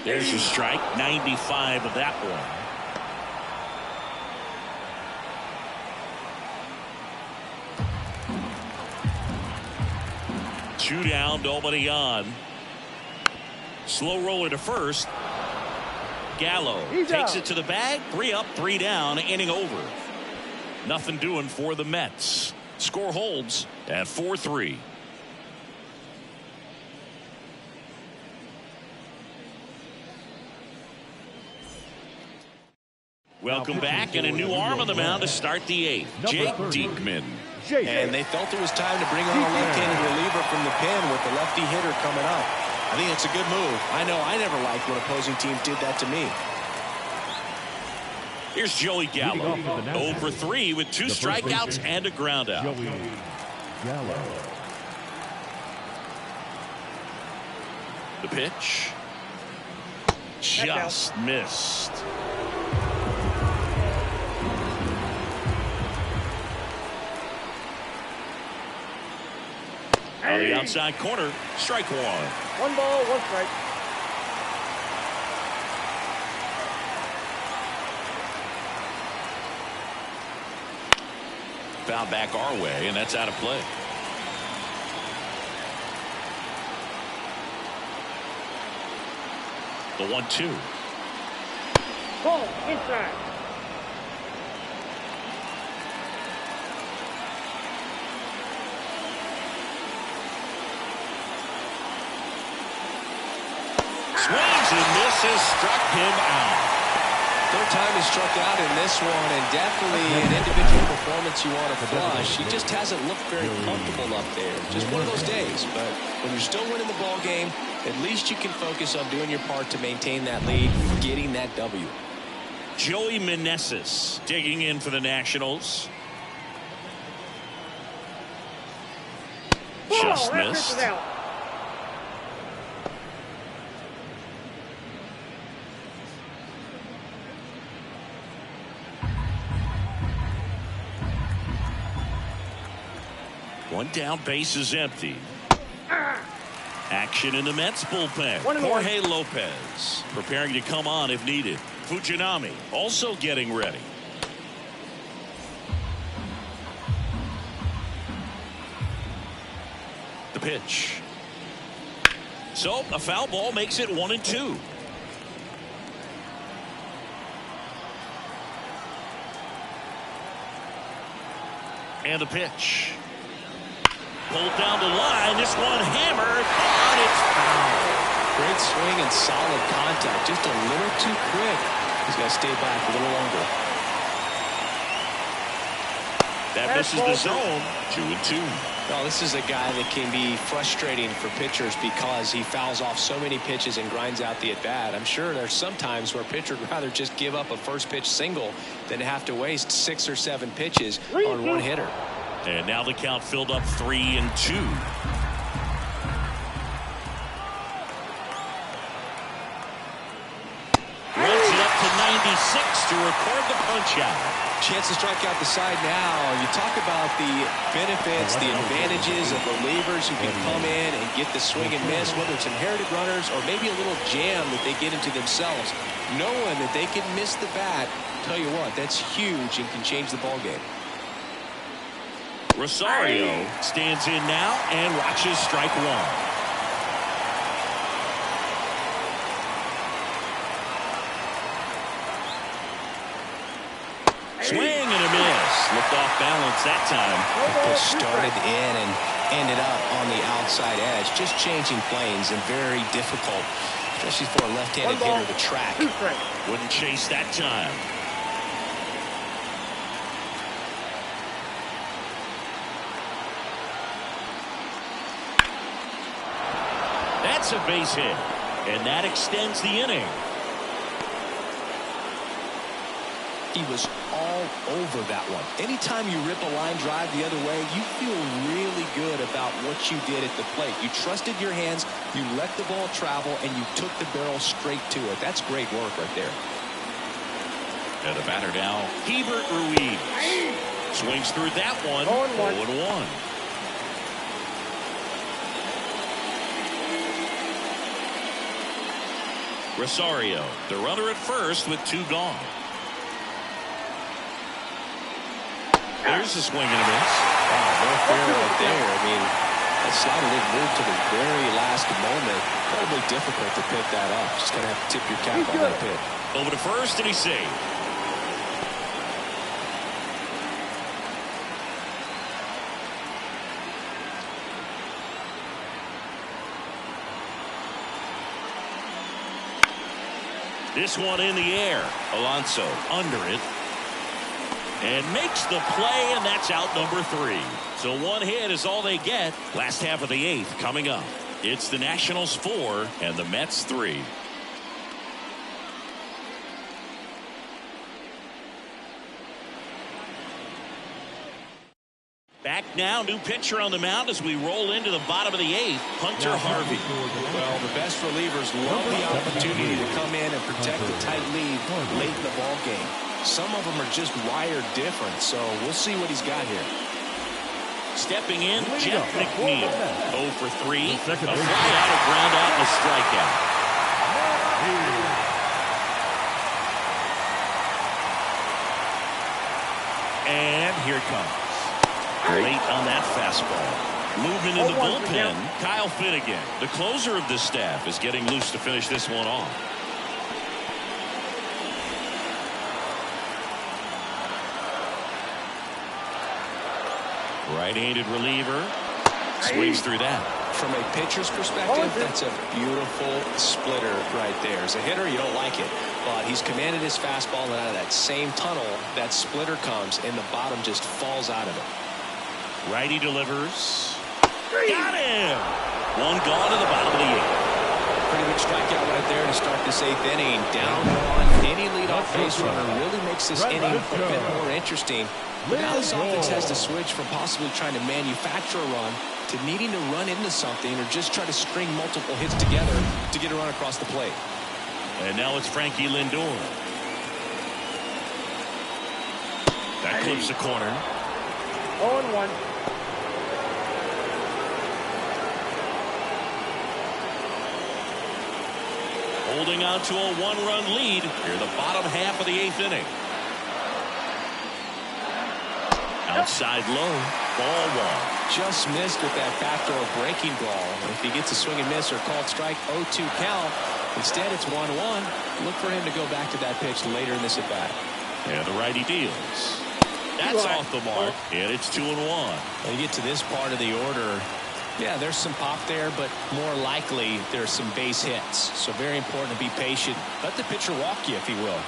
There's your strike, 95 of that one. Two down, nobody on. Slow roller to first. Gallo takes it to the bag. 3 up, 3 down, inning over. Nothing doing for the Mets. Score holds at 4-3. Welcome back, and a new arm on the mound to start the 8th. Jake Diekman. And they felt it was time to bring on a left-handed reliever from the pen with the lefty hitter coming up. I think it's a good move. I know I never liked when opposing teams did that to me. Here's Joey Gallo. 0 for 3 with 2 strikeouts and a ground out. Joey Gallo. The pitch. Just missed. On the outside corner, strike 1. 1 ball, 1 strike. Foul back our way, and that's out of play. The 1-2. Ball inside. Swings and misses, struck him out. Third time he struck out in this one, and definitely an individual performance you want to flush. He just hasn't looked very comfortable up there. Just one of those days. But when you're still winning the ball game, at least you can focus on doing your part to maintain that lead, getting that W. Joey Meneses digging in for the Nationals. Just missed. One down, base is empty. Action in the Mets bullpen. Jorge Lopez preparing to come on if needed. Fujinami also getting ready. The pitch. So a foul ball makes it 1-2. And the pitch. Pulled down the line. This one hammered, and it's foul. Great swing and solid contact. Just a little too quick. He's got to stay back a little longer. That misses the zone. 2-2. Well, this is a guy that can be frustrating for pitchers because he fouls off so many pitches and grinds out the at-bat. I'm sure there's some times where a pitcher would rather just give up a first pitch single than have to waste 6 or 7 pitches on one hitter. And now the count filled up 3-2. Runs it up to 96 to record the punch out. Chance to strike out the side now. You talk about the benefits, the advantages of relievers who can come in and get the swing and miss, whether it's inherited runners or maybe a little jam that they get into themselves. Knowing that they can miss the bat, tell you what, that's huge and can change the ball game. Rosario stands in now and watches strike 1. Swing and a miss. Looked off balance that time. Just started in and ended up on the outside edge. Just changing planes and very difficult, especially for a left-handed hitter to track. Wouldn't chase that time. That's a base hit, and that extends the inning. He was all over that one. Anytime you rip a line drive the other way, you feel really good about what you did at the plate. You trusted your hands, you let the ball travel, and you took the barrel straight to it. That's great work right there. And the batter now, Hebert Ruiz. Swings through that one. 0-1. Rosario, the runner at first with 2 gone. There's a swing and a miss. Wow, no fair right there. I mean, that slider didn't move to the very last moment. Incredibly difficult to pick that up. Just going to have to tip your cap on that pitch. Over to first, and he's saved. This one in the air. Alonso under it. And makes the play, and that's out number 3. So 1 hit is all they get. Last half of the 8th coming up. It's the Nationals 4 and the Mets 3. Back now, new pitcher on the mound as we roll into the bottom of the 8th, Hunter Harvey. Well, the best relievers love the opportunity to come in and protect a tight lead late in the ball game. Some of them are just wired different, so we'll see what he's got here. Stepping in, Jeff McNeil. 0 for 3. A fly out, a ground out, and a strikeout. And here it comes. Late on that fastball. Movement in the bullpen, Kyle Finnegan, the closer of this staff, is getting loose to finish this one off. Right-handed reliever swings through that. From a pitcher's perspective, that's a beautiful splitter right there. As a hitter, you don't like it, but he's commanded his fastball, and out of that same tunnel, that splitter comes, and the bottom just falls out of it. Righty delivers. Got him! One gone to the bottom of the 8th. Pretty good strikeout right there to start this 8th inning. Down one. Any leadoff base runner really makes this inning a bit more interesting. But now this offense has to switch from possibly trying to manufacture a run to needing to run into something or just try to string multiple hits together to get a run across the plate. And now it's Frankie Lindor. That clips the corner. 0-1. Holding on to a 1-run lead here in the bottom half of the 8th inning. Outside low, ball 1. Just missed with that backdoor breaking ball. If he gets a swing and miss or called strike, 0-2 count. Instead, it's 1-1. Look for him to go back to that pitch later in this at bat. And the righty deals. That's off the mark, and it's 2-1. When you get to this part of the order, yeah, there's some pop there, but more likely there's some base hits. So very important to be patient. Let the pitcher walk you, if he will.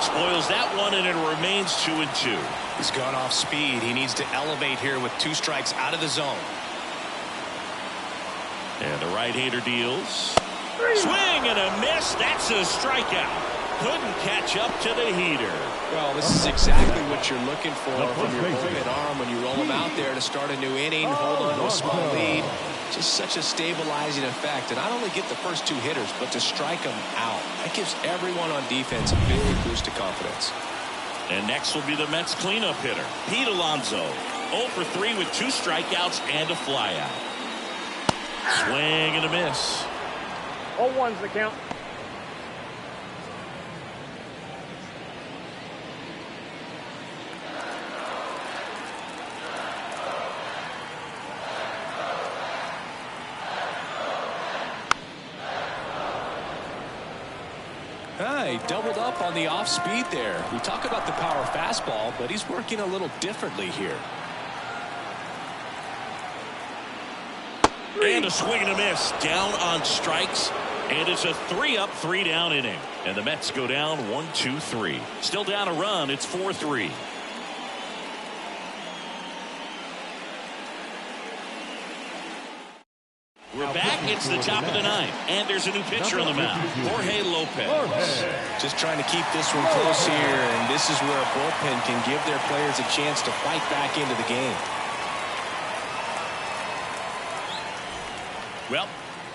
Spoils that one, and it remains 2-2. He's gone off speed. He needs to elevate here with 2 strikes out of the zone. And the right-hander deals. Swing and a miss. That's a strikeout. Couldn't catch up to the heater. Well, this is exactly what you're looking for from your bullpen arm when you roll him out there to start a new inning, hold on to a small lead. Just such a stabilizing effect. And not only get the first 2 hitters, but to strike them out. That gives everyone on defense a big boost of confidence. And next will be the Mets cleanup hitter, Pete Alonso. 0 for 3 with 2 strikeouts and a flyout. Swing and a miss. 0-1's the count. He doubled up on the off speed there. We talk about the power fastball, but he's working a little differently here. And a swing and a miss. Down on strikes. And it's a 3-up, 3-down inning. And the Mets go down 1-2-3. Still down a run. It's 4-3. We're back. It's the top of the 9th. And there's a new pitcher on the mound, Jorge Lopez. Just trying to keep this one close here, and this is where a bullpen can give their players a chance to fight back into the game. Well,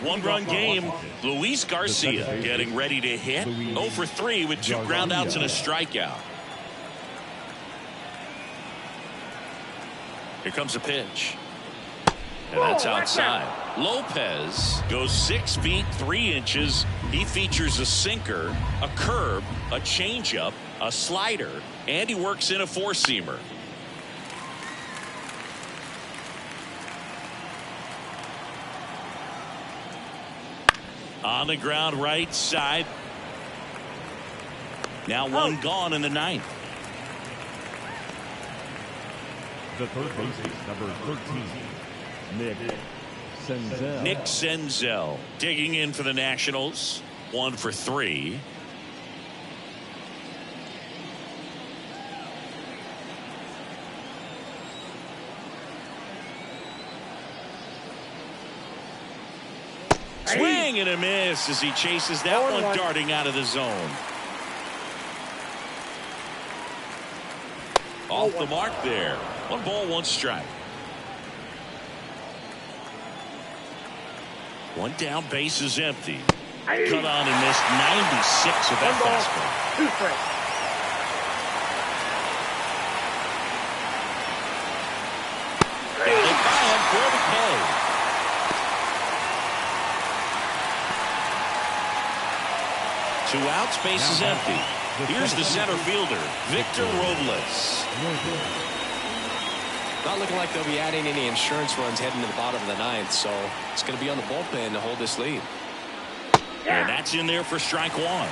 1-run game. Luis Garcia getting ready to hit. 0 for 3 with 2 groundouts and a strikeout. Here comes a pitch. And that's outside. Lopez goes 6 feet 3 inches. He features a sinker, a curve, a changeup, a slider, and he works in a 4-seamer. On the ground right side. Now 1 gone in the 9th. The third baseman, number 13, Nick Senzel. Nick Senzel digging in for the Nationals. 1 for 3. Swing and a miss as he chases that one darting out of the zone. Off the mark there. 1 ball, 1 strike. 1 down, base is empty. Cut on and missed 96 of that fastball. 2 strikes. Got it by him for the K. Two outs, base is empty. Here's the center fielder, Victor Robles. Not looking like they'll be adding any insurance runs heading to the bottom of the 9th, so it's going to be on the bullpen to hold this lead. And that's in there for strike 1.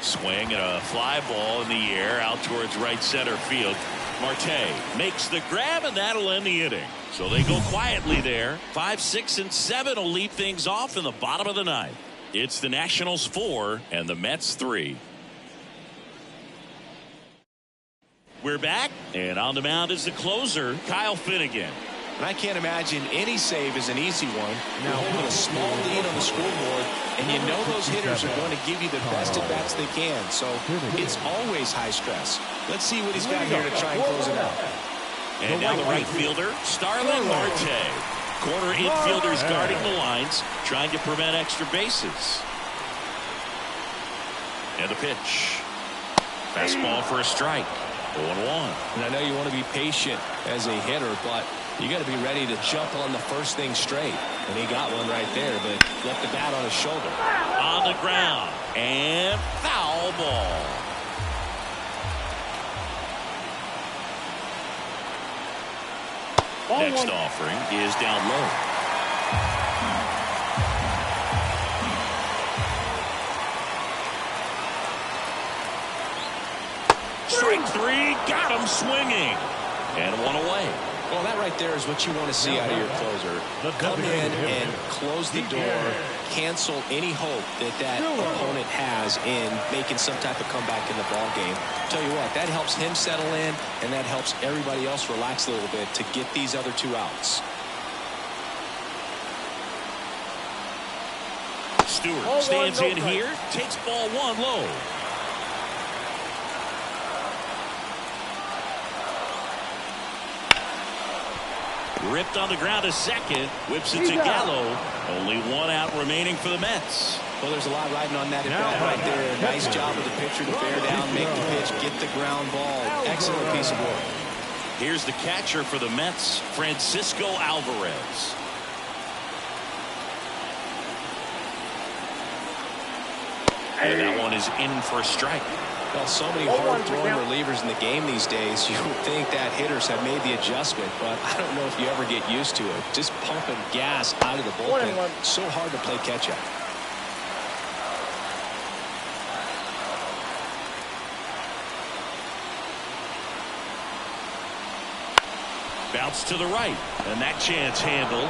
Swing and a fly ball in the air out towards right center field. Marte makes the grab, and that'll end the inning. So they go quietly there. 5, 6, and 7 will lead things off in the bottom of the 9th. It's the Nationals 4 and the Mets 3. We're back, and on the mound is the closer, Kyle Finnegan. And I can't imagine any save is an easy one. You're holding a small lead on the scoreboard, and you know those hitters are going to give you the best at-bats they can. So it's always high stress. Let's see what he's got here to try and close it out. And now the right fielder, Starling Marte. Corner infielders guarding the lines, trying to prevent extra bases. And the pitch. Fastball for a strike. 0-1. And I know you want to be patient as a hitter, but you got to be ready to jump on the first thing straight. And he got one right there, but left the bat on his shoulder. On the ground. And foul ball. Next offering is down low. Strike 3, got him swinging. And 1 away. Well, that right there is what you want to see out of your closer. Come in and close the door, cancel any hope that opponent has in making some type of comeback in the ball game. Tell you what, that helps him settle in, and that helps everybody else relax a little bit to get these other 2 outs. Stewart stands in here, takes ball 1 low. Ripped on the ground to second, whips it to Gallo. Only 1 out remaining for the Mets. Well, there's a lot riding on that at bat right there. Nice job of the pitcher to bear down, make the pitch, get the ground ball. Excellent piece of work. Here's the catcher for the Mets, Francisco Alvarez. And that one is in for a strike. Well, so many hard-throwing relievers in the game these days, you would think that hitters have made the adjustment, but I don't know if you ever get used to it. Just pumping gas out of the bullpen. So hard to play catch-up. Bounce to the right, and that chance handled.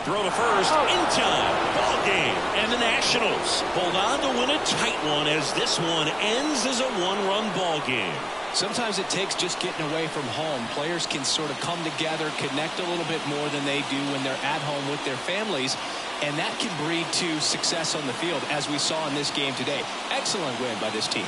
Throw to first, in time, ball game, and the Nationals hold on to win a tight one as this one ends as a 1-run ball game. Sometimes it takes just getting away from home. Players can sort of come together, connect a little bit more than they do when they're at home with their families, and that can breed to success on the field, as we saw in this game today. Excellent win by this team.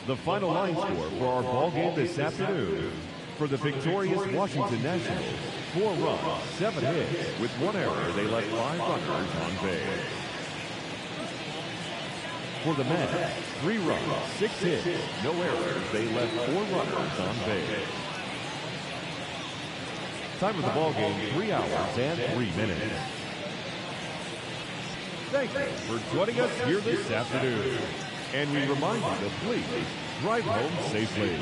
The final line score for our ball game this afternoon. For the victorious Washington Nationals, 4 runs, 7 hits. With 1 error, they left 5 runners on base. For the Mets, 3 runs, 6 hits, no errors. They left 4 runners on base. Time of the ball game, 3 hours and 3 minutes. Thank you for joining us here this afternoon. And we remind you to please drive home safely.